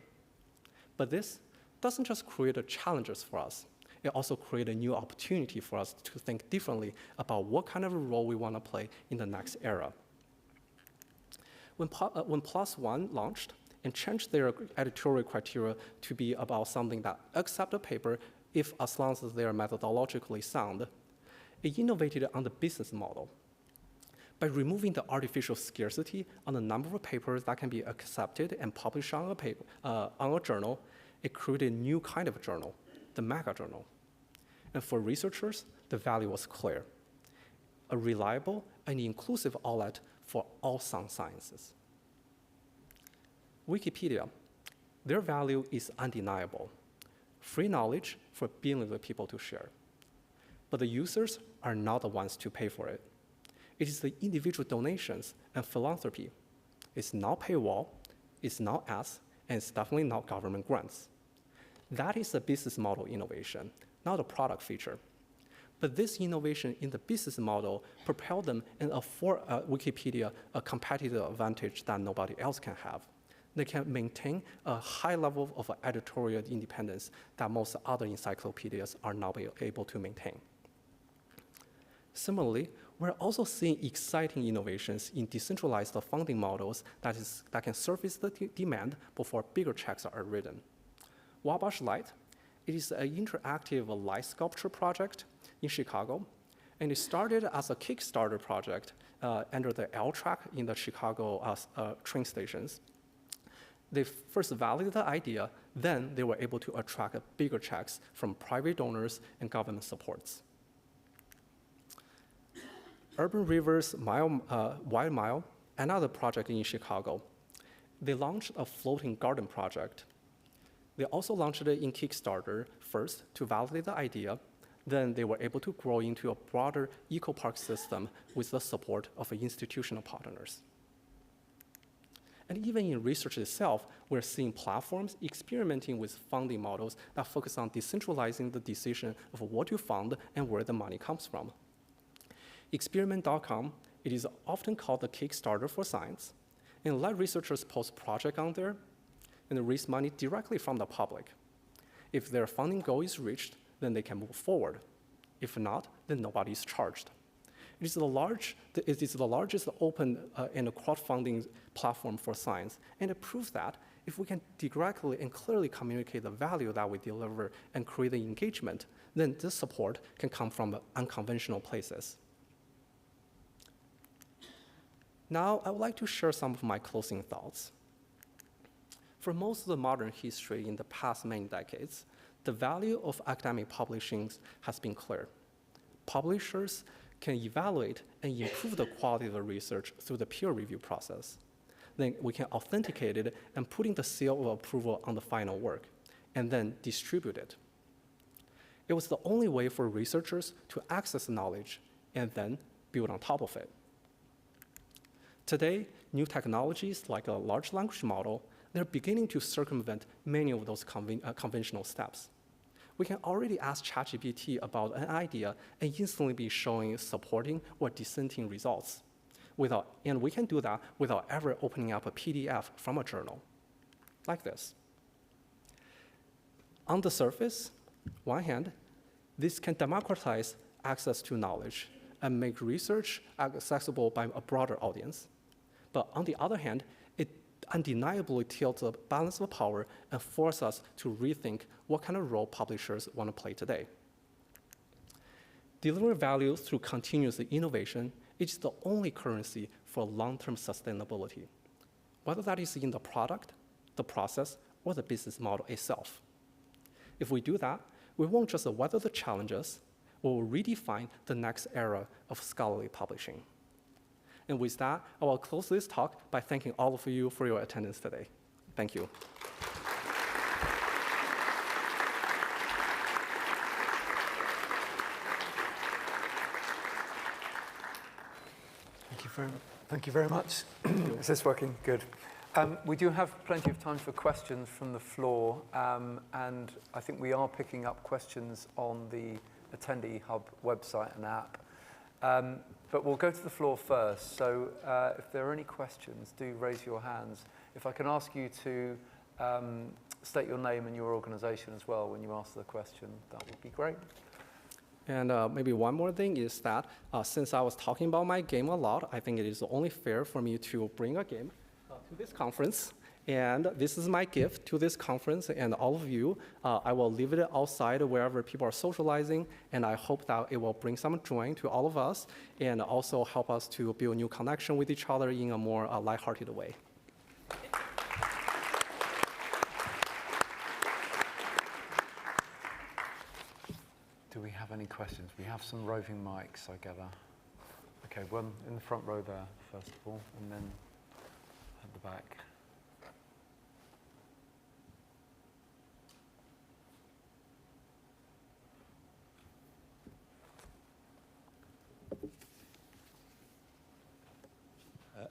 But this doesn't just create challenges for us. It also creates a new opportunity for us to think differently about what kind of a role we want to play in the next era. When PLOS ONE launched and changed their editorial criteria to be about something that accepts a paper as long as they are methodologically sound, it innovated on the business model. By removing the artificial scarcity on the number of papers that can be accepted and published on a journal, it created a new kind of journal, the mega journal. And for researchers, the value was clear: a reliable and inclusive outlet for all sound sciences. Wikipedia, their value is undeniable: free knowledge for billions of people to share. But the users are not the ones to pay for it. It is the individual donations and philanthropy. It's not paywall, it's not ads, and it's definitely not government grants. That is a business model innovation, not a product feature. But this innovation in the business model propelled them and afford Wikipedia a competitive advantage that nobody else can have. They can maintain a high level of editorial independence that most other encyclopedias are not able to maintain. Similarly, we're also seeing exciting innovations in decentralized funding models that can surface the demand before bigger checks are written. Wabash Light, it is an interactive light sculpture project in Chicago, and it started as a Kickstarter project under the L track in the Chicago train stations. They first validated the idea, then they were able to attract bigger checks from private donors and government supports. Urban Rivers Wild Mile, another project in Chicago, they launched a floating garden project. They also launched it in Kickstarter first to validate the idea. Then they were able to grow into a broader eco-park system with the support of institutional partners. And even in research itself, we're seeing platforms experimenting with funding models that focus on decentralizing the decision of what to fund and where the money comes from. Experiment.com, it is often called the Kickstarter for science, and let researchers post projects on there and raise money directly from the public. If their funding goal is reached, then they can move forward. If not, then nobody is charged. It is the largest open and crowdfunding platform for science, and it proves that if we can directly and clearly communicate the value that we deliver and create the engagement, then this support can come from unconventional places. Now, I would like to share some of my closing thoughts. For most of the modern history in the past many decades, the value of academic publishing has been clear. Publishers can evaluate and improve the quality of the research through the peer review process. Then we can authenticate it and put in the seal of approval on the final work, and then distribute it. It was the only way for researchers to access knowledge and then build on top of it. Today, new technologies like a large language model, they're beginning to circumvent many of those conventional steps. We can already ask ChatGPT about an idea and instantly be showing supporting or dissenting results. And we can do that without ever opening up a PDF from a journal, like this. On the surface, one hand, this can democratize access to knowledge and make research accessible by a broader audience. But on the other hand, it undeniably tilts the balance of power and forces us to rethink what kind of role publishers want to play today. Delivering value through continuous innovation is the only currency for long-term sustainability, whether that is in the product, the process, or the business model itself. If we do that, we won't just weather the challenges, we will redefine the next era of scholarly publishing. And with that, I will close this talk by thanking all of you for your attendance today. Thank you. Thank you very much. Is this working? Good. We do have plenty of time for questions from the floor, and I think we are picking up questions on the Attendee Hub website and app. But we'll go to the floor first. So if there are any questions, do raise your hands. If I can ask you to state your name and your organization as well when you ask the question, that would be great. And maybe one more thing is that since I was talking about my game a lot, I think it is only fair for me to bring a game to this conference. And this is my gift to this conference and all of you. I will leave it outside wherever people are socializing, and I hope that it will bring some joy to all of us and also help us to build new connection with each other in a more lighthearted way. Do we have any questions? We have some roving mics, I gather. Okay, one in the front row there, first of all, and then at the back.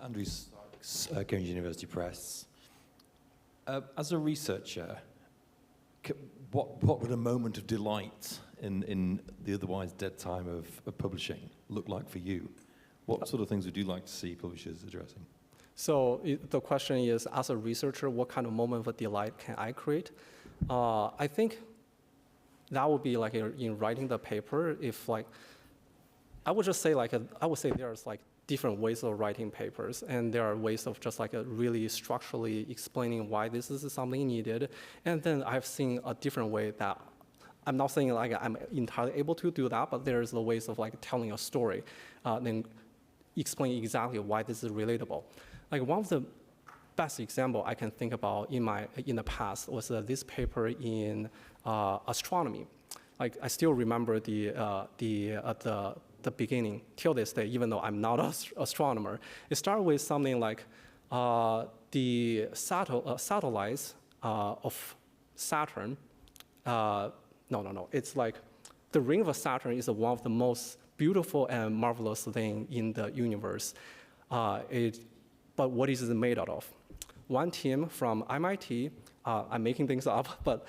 Andrew Sykes, Cambridge University Press. As a researcher, what would a moment of delight in the otherwise dead time of publishing look like for you? What sort of things would you like to see publishers addressing? So the question is, as a researcher, what kind of moment of delight can I create? I think that would be like in writing the paper. If like, I would just say I would say there's like different ways of writing papers, and there are ways of just like really structurally explaining why this is something needed. And then I've seen a different way that I'm not saying like I'm entirely able to do that, but there's the ways of like telling a story, then explaining exactly why this is relatable. Like one of the best example I can think about in the past was this paper in astronomy. Like I still remember the the beginning till this day, even though I'm not an astronomer. It started with something like the satellites of Saturn. No. It's like the ring of Saturn is one of the most beautiful and marvelous thing in the universe. But what is it made out of? One team from MIT, I'm making things up, but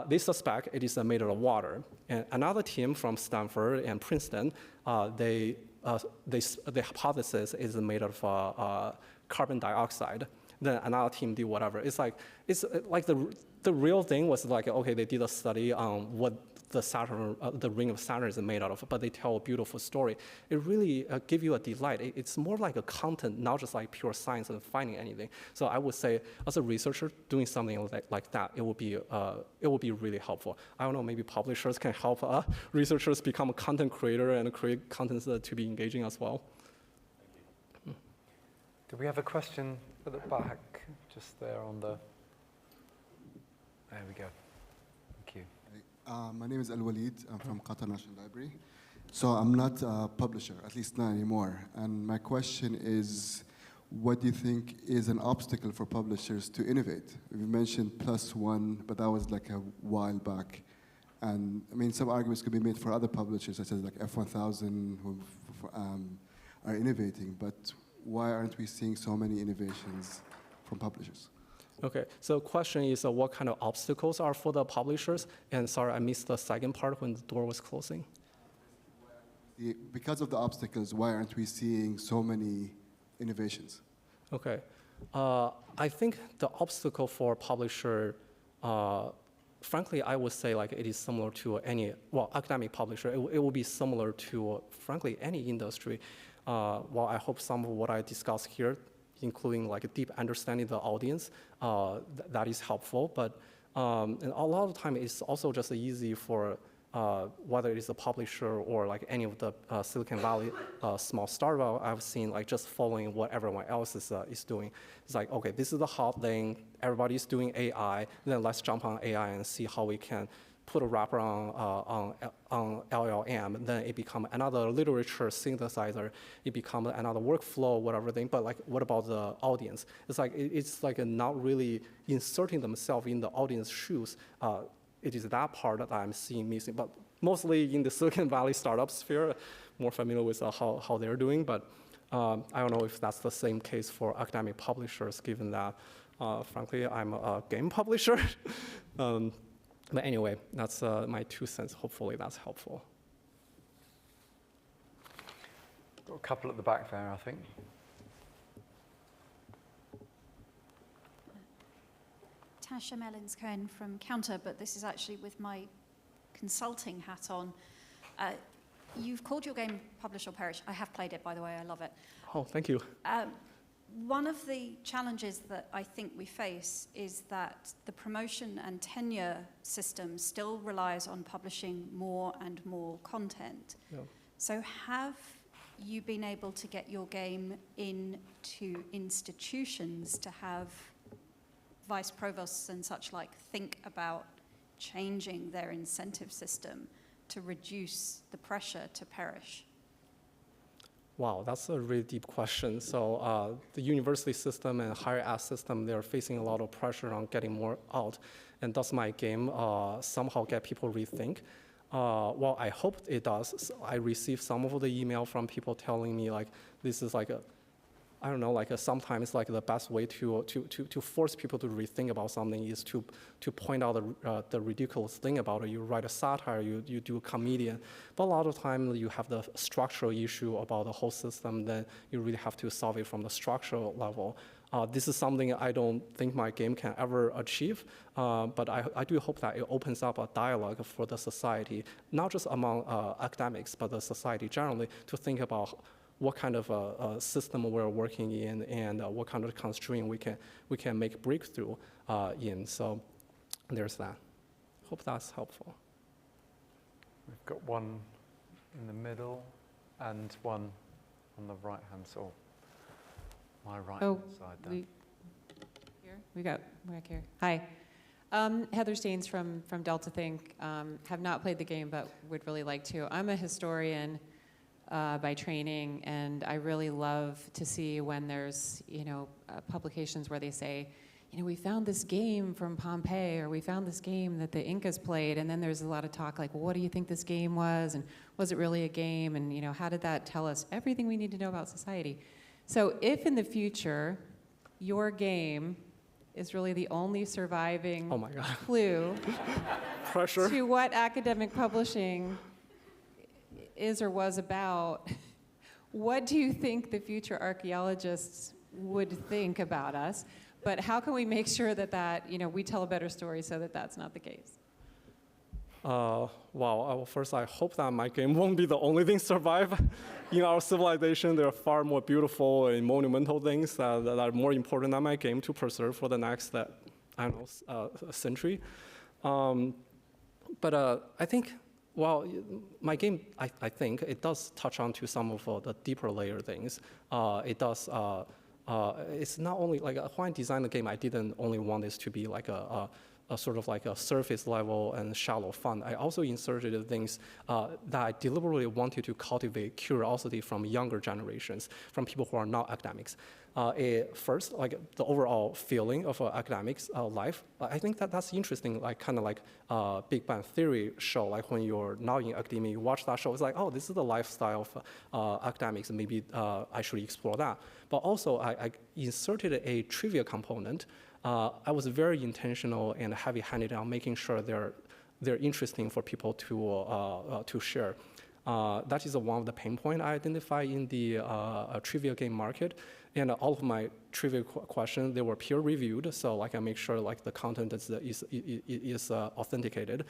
they suspect it is made out of water. And another team from Stanford and Princeton, the hypothesis is made out of carbon dioxide. Then another team did whatever. It's like the real thing was like, okay, they did a study on what the ring of Saturn is made out of, but they tell a beautiful story. It really gives you a delight. It's more like a content, not just like pure science and finding anything. So I would say, as a researcher, doing something like that, it would be really helpful. I don't know, maybe publishers can help researchers become a content creator and create contents to be engaging as well. Do we have a question at the back, just there on the? There we go. Thank you. My name is Al-Walid. I'm from Qatar National Library. So I'm not a publisher, at least not anymore. And my question is, what do you think is an obstacle for publishers to innovate? You mentioned +1, but that was like a while back. And I mean, some arguments could be made for other publishers, such as like F1000, who are innovating. But why aren't we seeing so many innovations from publishers? Okay, so question is what kind of obstacles are for the publishers? And sorry, I missed the second part when the door was closing. Because of the obstacles, why aren't we seeing so many innovations? Okay, I think the obstacle for publisher, frankly, I would say like it is similar to any, academic publisher. It will be similar to, frankly, any industry. I hope some of what I discussed here, including like a deep understanding of the audience, that is helpful. But and a lot of the time, it's also just easy for whether it's a publisher or like any of the Silicon Valley small startup I've seen, like just following what everyone else is doing. It's like, okay, this is the hot thing. Everybody's doing AI. Then let's jump on AI and see how we can put a wrapper on LLM, then it becomes another literature synthesizer, it becomes another workflow, whatever thing. But like, what about the audience? It's like not really inserting themselves in the audience shoes. It is that part that I'm seeing missing. But mostly in the Silicon Valley startup sphere, more familiar with how they're doing. But I don't know if that's the same case for academic publishers, given that, frankly, I'm a game publisher. But anyway, that's my 2 cents. Hopefully that's helpful. Got a couple at the back there, I think. Tasha Mellins-Cohen from Counter, but this is actually with my consulting hat on. You've called your game Publish or Perish. I have played it, by the way. I love it. Oh, thank you. One of the challenges that I think we face is that the promotion and tenure system still relies on publishing more and more content. Yeah. So have you been able to get your game into institutions to have vice provosts and such like think about changing their incentive system to reduce the pressure to perish? Wow, that's a really deep question. So the university system and higher ed system, they're facing a lot of pressure on getting more out. And does my game somehow get people rethink? I hope it does. I received some of the email from people telling me like, this is like sometimes like the best way to force people to rethink about something is to point out the ridiculous thing about it. You write a satire, you do a comedian, but a lot of time you have the structural issue about the whole system, then you really have to solve it from the structural level. This is something I don't think my game can ever achieve, but I do hope that it opens up a dialogue for the society, not just among academics, but the society generally, to think about what kind of a system we're working in and what kind of constraint we can make breakthrough in. So there's that. Hope that's helpful. We've got one in the middle and one on the right-hand side. My right-hand side there. We got here. Hi. Heather Staines from Delta Think. Have not played the game, but would really like to. I'm a historian by training, and I really love to see when there's, publications where they say, we found this game from Pompeii, or we found this game that the Incas played, and then there's a lot of talk like, well, what do you think this game was, and was it really a game, and how did that tell us everything we need to know about society? So if in the future your game is really the only surviving clue Pressure. to what academic publishing is or was about, what do you think the future archaeologists would think about us? But how can we make sure that we tell a better story so that that's not the case? Well, first, I hope that my game won't be the only thing survive. In our civilization, there are far more beautiful and monumental things that are more important than my game to preserve for the next, century. But I think, my game, I think, it does touch on to some of the deeper layer things. It does. It's not only when I designed the game, I didn't only want this to be a sort of a surface level and shallow fun. I also inserted things that I deliberately wanted to cultivate curiosity from younger generations, from people who are not academics. First, the overall feeling of academics life. I think that's interesting, Big Bang Theory show, when you're not in academia, you watch that show, it's oh, this is the lifestyle of academics, and maybe I should explore that. But also, I inserted a trivia component. I was very intentional and heavy-handed on making sure they're interesting for people to share. That is one of the pain points I identify in the trivia game market. And all of my trivia questions, they were peer-reviewed, so I make sure the content is authenticated.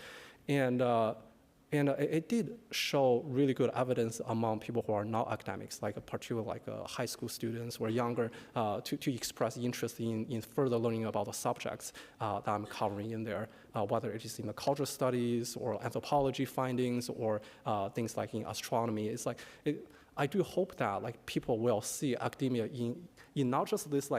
And it did show really good evidence among people who are not academics, particularly high school students or younger, to express interest in further learning about the subjects that I'm covering in there, whether it is in the cultural studies or anthropology findings or things like in astronomy. It's I do hope that people will see academia in not just this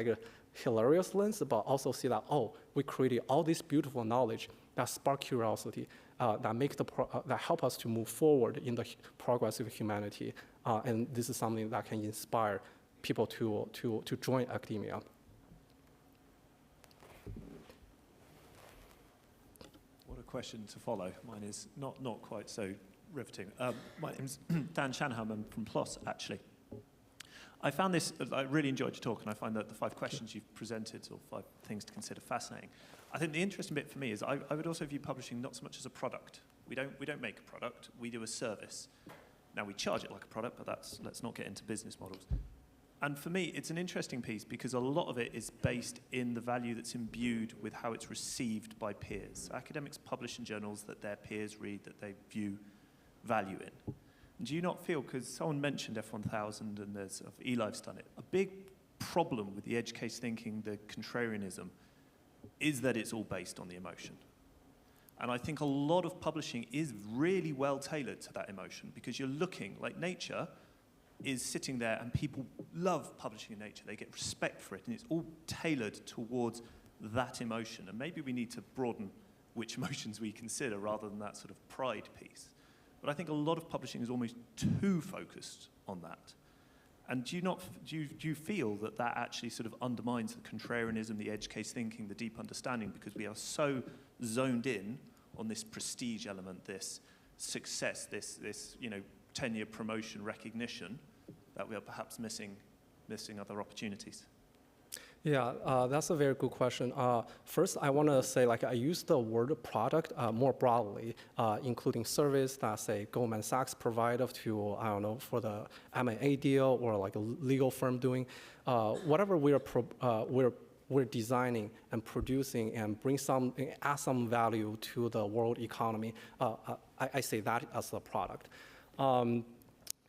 hilarious lens, but also see that, oh, we created all this beautiful knowledge that spark curiosity, that help us to move forward in the progress of humanity. And this is something that can inspire people to join academia. What a question to follow. Mine is not quite so riveting. My name's Dan Shanahan. I'm from PLOS, actually. I found this, I really enjoyed your talk, and I find that the 5 questions you've presented, or 5 things to consider, fascinating. I think the interesting bit for me is I would also view publishing not so much as a product. We don't make a product, we do a service. Now, we charge it like a product, but let's not get into business models. And for me, it's an interesting piece because a lot of it is based in the value that's imbued with how it's received by peers. So academics publish in journals that their peers read, that they view value in. And do you not feel, because someone mentioned F1000 and there's eLife's done it, a big problem with the edge case thinking, the contrarianism, is that it's all based on the emotion. And I think a lot of publishing is really well tailored to that emotion because you're looking, Nature is sitting there and people love publishing in Nature. They get respect for it and it's all tailored towards that emotion. And maybe we need to broaden which emotions we consider rather than that sort of pride piece. But I think a lot of publishing is almost too focused on that. And do you feel that actually sort of undermines the contrarianism, the edge case thinking, the deep understanding, because we are so zoned in on this prestige element, this success, this tenure, promotion, recognition, that we are perhaps missing other opportunities? Yeah, that's a very good question. First, I want to say, I use the word product more broadly, including service that, say, Goldman Sachs provide to, for the M&A deal or a legal firm doing. Whatever we're designing and producing and add some value to the world economy, I say that as a product.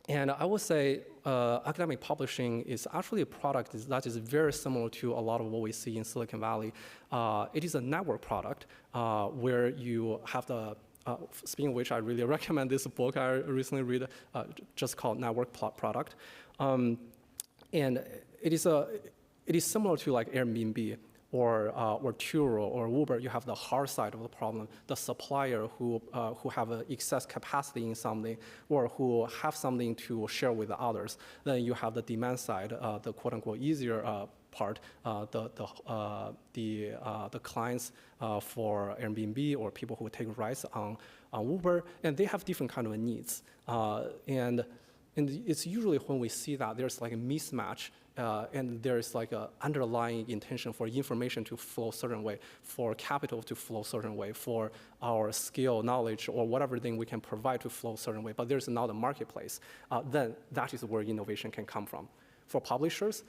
And I would say academic publishing is actually a product that is very similar to a lot of what we see in Silicon Valley. It is a network product where you have the, speaking of which, I really recommend this book I recently read, just called Network Product. And it is similar to Airbnb, or Turo or Uber, you have the hard side of the problem, the supplier who have excess capacity in something or who have something to share with the others. Then you have the demand side, the quote unquote easier part, the clients for Airbnb or people who take rides on Uber, and they have different kind of needs. And it's usually when we see that there's like a mismatch and there's like an underlying intention for information to flow a certain way, for capital to flow a certain way, for our skill, knowledge, or whatever thing we can provide to flow a certain way, but there's not a marketplace, then that is where innovation can come from. For publishers,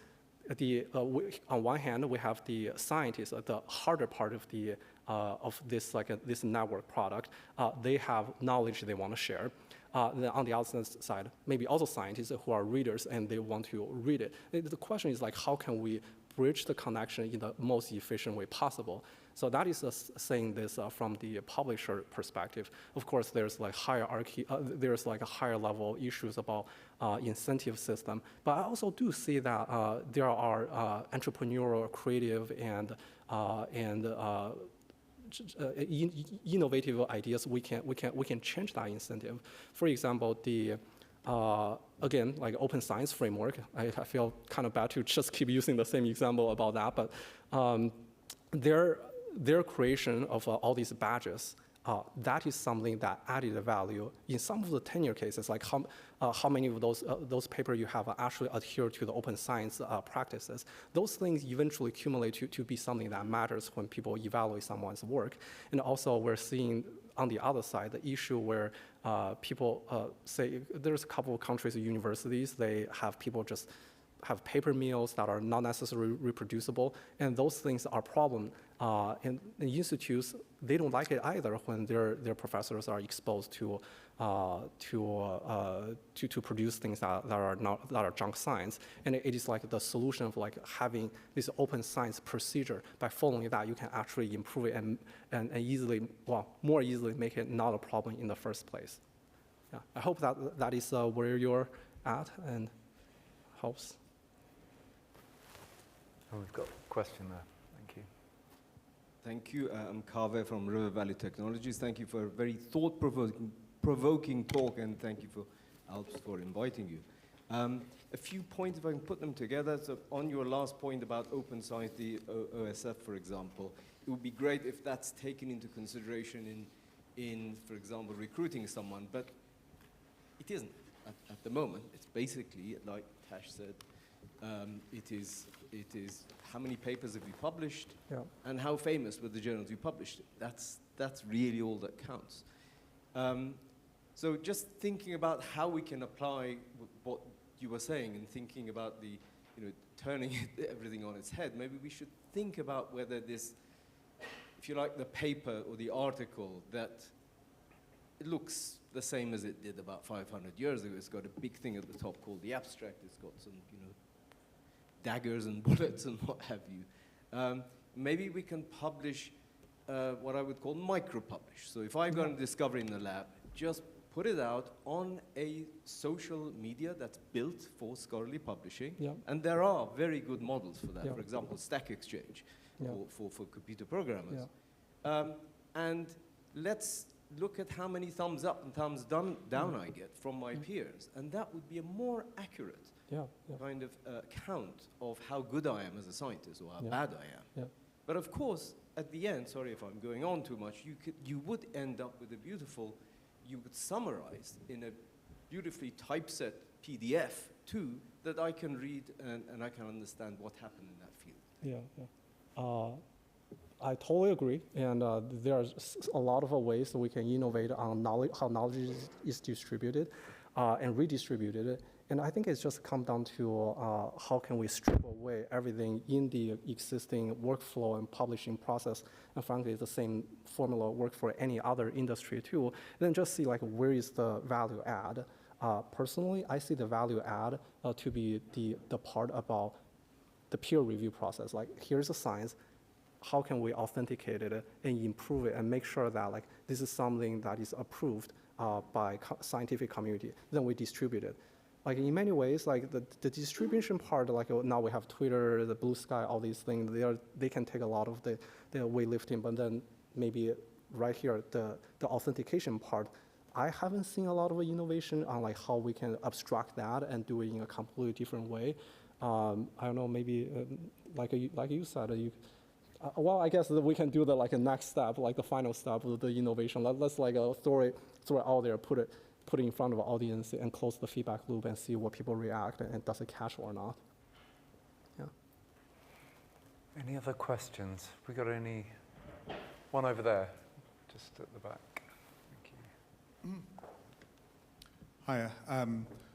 on one hand, we have the scientists, the harder part of this this network product. They have knowledge they want to share. Then on the other side, maybe also scientists who are readers and they want to read it. The question is like, how can we bridge the connection in the most efficient way possible? So that is saying this from the publisher perspective. Of course, there's like hierarchy, there's like a higher level issues about incentive system. But I also do see that there are entrepreneurial, creative, and innovative ideas. We can change that incentive. For example, again, like open science framework. I feel kind of bad to just keep using the same example about that, but their creation of all these badges, that is something that added value. In some of the tenure cases, like how many of those papers you have actually adhere to the open science practices, those things eventually accumulate to be something that matters when people evaluate someone's work. And also we're seeing on the other side, the issue where people say, there's a couple of countries, universities, they have people just have paper meals that are not necessarily reproducible, and those things are problem. And the institutes, they don't like it either when their professors are exposed to produce things that are junk science. And it is like the solution of like having this open science procedure. By following that, you can actually improve it and easily, more easily make it not a problem in the first place. Yeah, I hope that is where you're at and helps. And we've got a question there. Thank you. Thank you. I'm Kaveh from River Valley Technologies. Thank you for a very thought-provoking talk, and thank you for ALPS for inviting you. A few points, if I can put them together. So on your last point about open science, the OSF, for example, it would be great if that's taken into consideration in, for example, recruiting someone, but it isn't at the moment. It's basically, like Tash said, it is how many papers have you published, and how famous were the journals you published. That's really all that counts. So just thinking about how we can apply what you were saying and thinking about the, turning everything on its head, maybe we should think about whether this, if you like, the paper or the article, that it looks the same as it did about 500 years ago. It's got a big thing at the top called the abstract. It's got some, daggers and bullets and what have you. Maybe we can publish what I would call micro-publish. So if I've got a discovery in the lab, just put it out on a social media that's built for scholarly publishing. And there are very good models for that. For example, Stack Exchange for computer programmers. And let's look at how many thumbs up and thumbs down I get from my peers. And that would be a more accurate kind of count of how good I am as a scientist or how bad I am. But of course, at the end, sorry if I'm going on too much, you would end up with you would summarize in a beautifully typeset PDF too, that I can read and I can understand what happened in that field. I totally agree, and there are a lot of ways that we can innovate on knowledge, how knowledge is distributed and redistributed. And I think it's just come down to how can we strip away everything in the existing workflow and publishing process. And frankly, the same formula work for any other industry too. And then just see like where is the value add. Personally, I see the value add to be the part about the peer review process. Like here's the science, how can we authenticate it and improve it and make sure that like this is something that is approved by scientific community. Then we distribute it. like in many ways, like the distribution part, like now we have Twitter, the Blue Sky, all these things, they can take a lot of the weightlifting, but then maybe right here, the authentication part, I haven't seen a lot of innovation on like how we can abstract that and do it in a completely different way. I don't know, maybe like you said, well, I guess that we can do the like a next step, like the final step of the innovation. Let's like throw it out there, put it in front of the audience and close the feedback loop and see what people react and does it catch or not. Yeah. Any other questions? We got any? One over there, just at the back. Thank you. Hiya,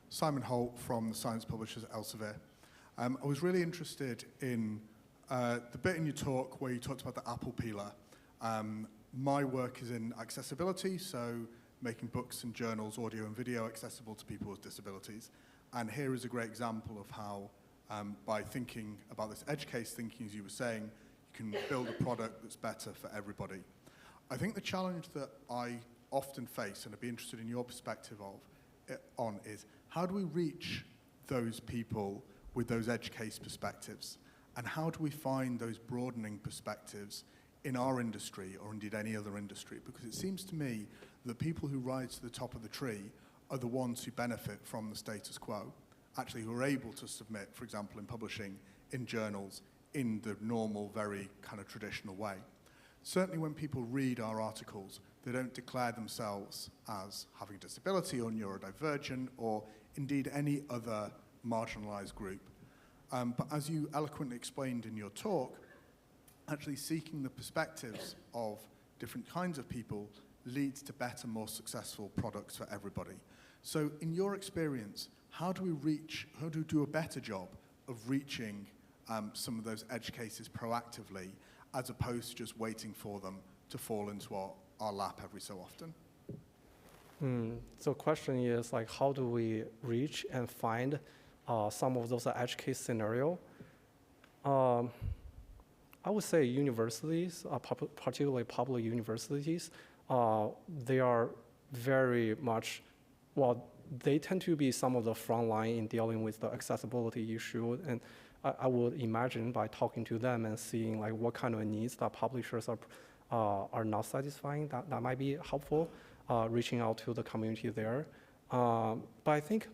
Simon Holt from the science publishers Elsevier. I was really interested in the bit in your talk where you talked about the Apple peeler. My work is in accessibility, so making books and journals, audio and video accessible to people with disabilities. And here is a great example of how, by thinking about this edge case thinking, as you were saying, you can build a product that's better for everybody. I think the challenge that I often face, and I'd be interested in your perspective on, is how do we reach those people with those edge case perspectives? And how do we find those broadening perspectives in our industry, or indeed any other industry? Because it seems to me that the people who rise to the top of the tree are the ones who benefit from the status quo, actually who are able to submit, for example, in publishing, in journals, in the normal, very kind of traditional way. Certainly when people read our articles, they don't declare themselves as having a disability or neurodivergent or indeed any other marginalized group. But as you eloquently explained in your talk, actually seeking the perspectives of different kinds of people leads to better, more successful products for everybody. So in your experience, how do we do a better job of reaching some of those edge cases proactively, as opposed to just waiting for them to fall into our lap every so often? So question is like, how do we reach and find some of those edge case scenario? I would say universities, particularly public universities, they are very much, well, they tend to be some of the front line in dealing with the accessibility issue. And I would imagine by talking to them and seeing like what kind of needs that publishers are not satisfying, that might be helpful, reaching out to the community there. But I think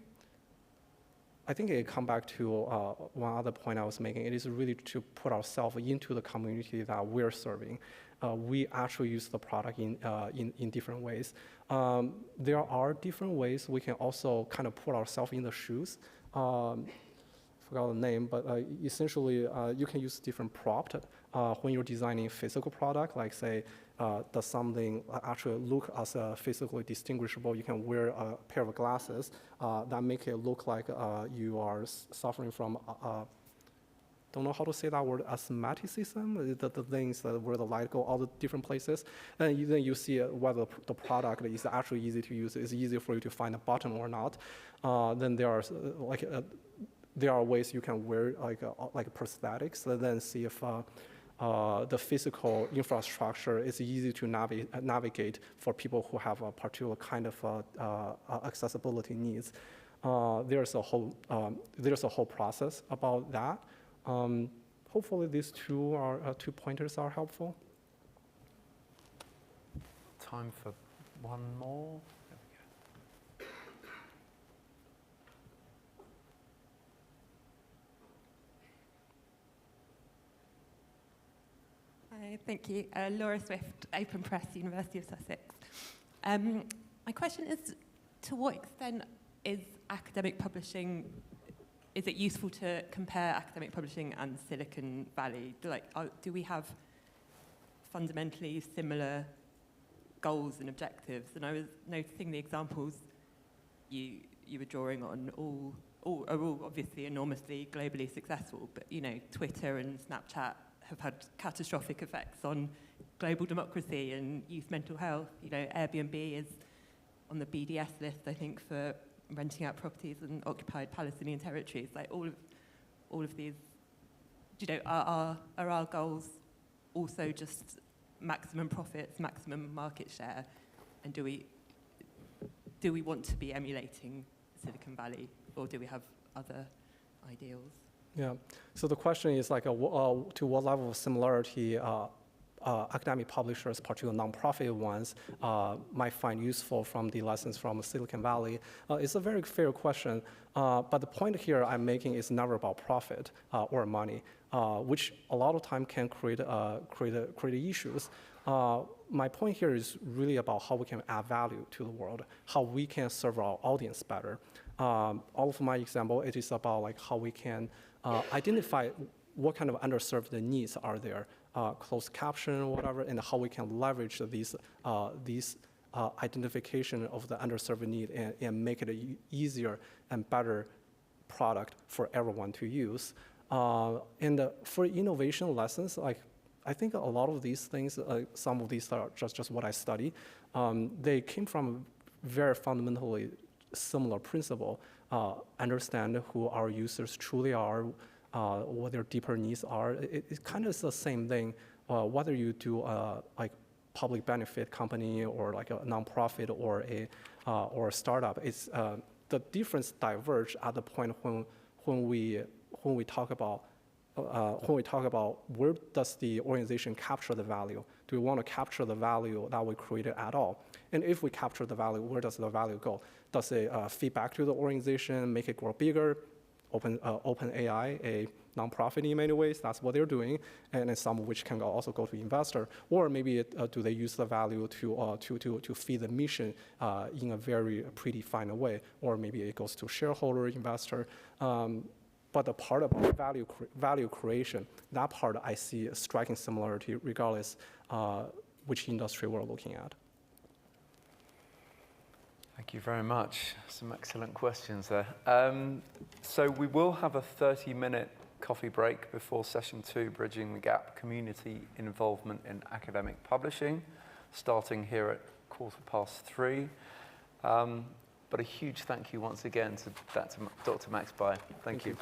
it come back to one other point I was making. It is really to put ourselves into the community that we're serving. We actually use the product in different ways. There are different ways we can also kind of put ourselves in the shoes. Forgot the name, but essentially you can use different props when you're designing physical product, like say, does something actually look as physically distinguishable? You can wear a pair of glasses that make it look like you are suffering from, don't know how to say that word, astigmatism, the things that where the light go all the different places. And then you see whether the product is actually easy to use, it's easy for you to find a button or not. Then there are there are ways you can wear like prosthetics, and then see if the physical infrastructure is easy to navigate for people who have a particular kind of accessibility needs. There's a whole process about that. Hopefully these two pointers are helpful. Time for one more. Thank you. Laura Swift, Open Press, University of Sussex. My question is, to what extent is academic publishing, is it useful to compare academic publishing and Silicon Valley? Do we have fundamentally similar goals and objectives? And I was noticing the examples you were drawing on are all obviously enormously globally successful, but Twitter and Snapchat have had catastrophic effects on global democracy and youth mental health. Airbnb is on the BDS list, I think, for renting out properties in occupied Palestinian territories. Like all of these, are our goals also just maximum profits, maximum market share, and do we want to be emulating Silicon Valley? or do we have other ideals? Yeah. So the question is like, to what level of similarity academic publishers, particularly nonprofit ones, might find useful from the lessons from Silicon Valley? It's a very fair question, but the point here I'm making is never about profit or money, which a lot of time can create issues. My point here is really about how we can add value to the world, how we can serve our audience better. All of my example, it is about like how we can identify what kind of underserved needs are there, closed caption or whatever, and how we can leverage these identification of the underserved need and make it an easier and better product for everyone to use. And for innovation lessons, like I think a lot of these things, some of these are just what I study, they came from very fundamentally similar principle. Understand who our users truly are, what their deeper needs are. It kind of is the same thing, whether you do like public benefit company or like a nonprofit or a startup. It's the difference diverge at the point when we talk about where does the organization capture the value? Do we want to capture the value that we created at all? And if we capture the value, where does the value go? Does it feed back to the organization, make it grow bigger? Open AI, a nonprofit in many ways, that's what they're doing, and then some of which can also go to investor, or maybe do they use the value to feed the mission in a very predefined way, or maybe it goes to shareholder, investor. But the part about value creation, that part I see a striking similarity regardless which industry we're looking at. Thank you very much. Some excellent questions there. So we will have a 30-minute coffee break before session 2, Bridging the Gap, Community Involvement in Academic Publishing, starting here at 3:15. But a huge thank you once again to Dr. Max Bai. Thank you.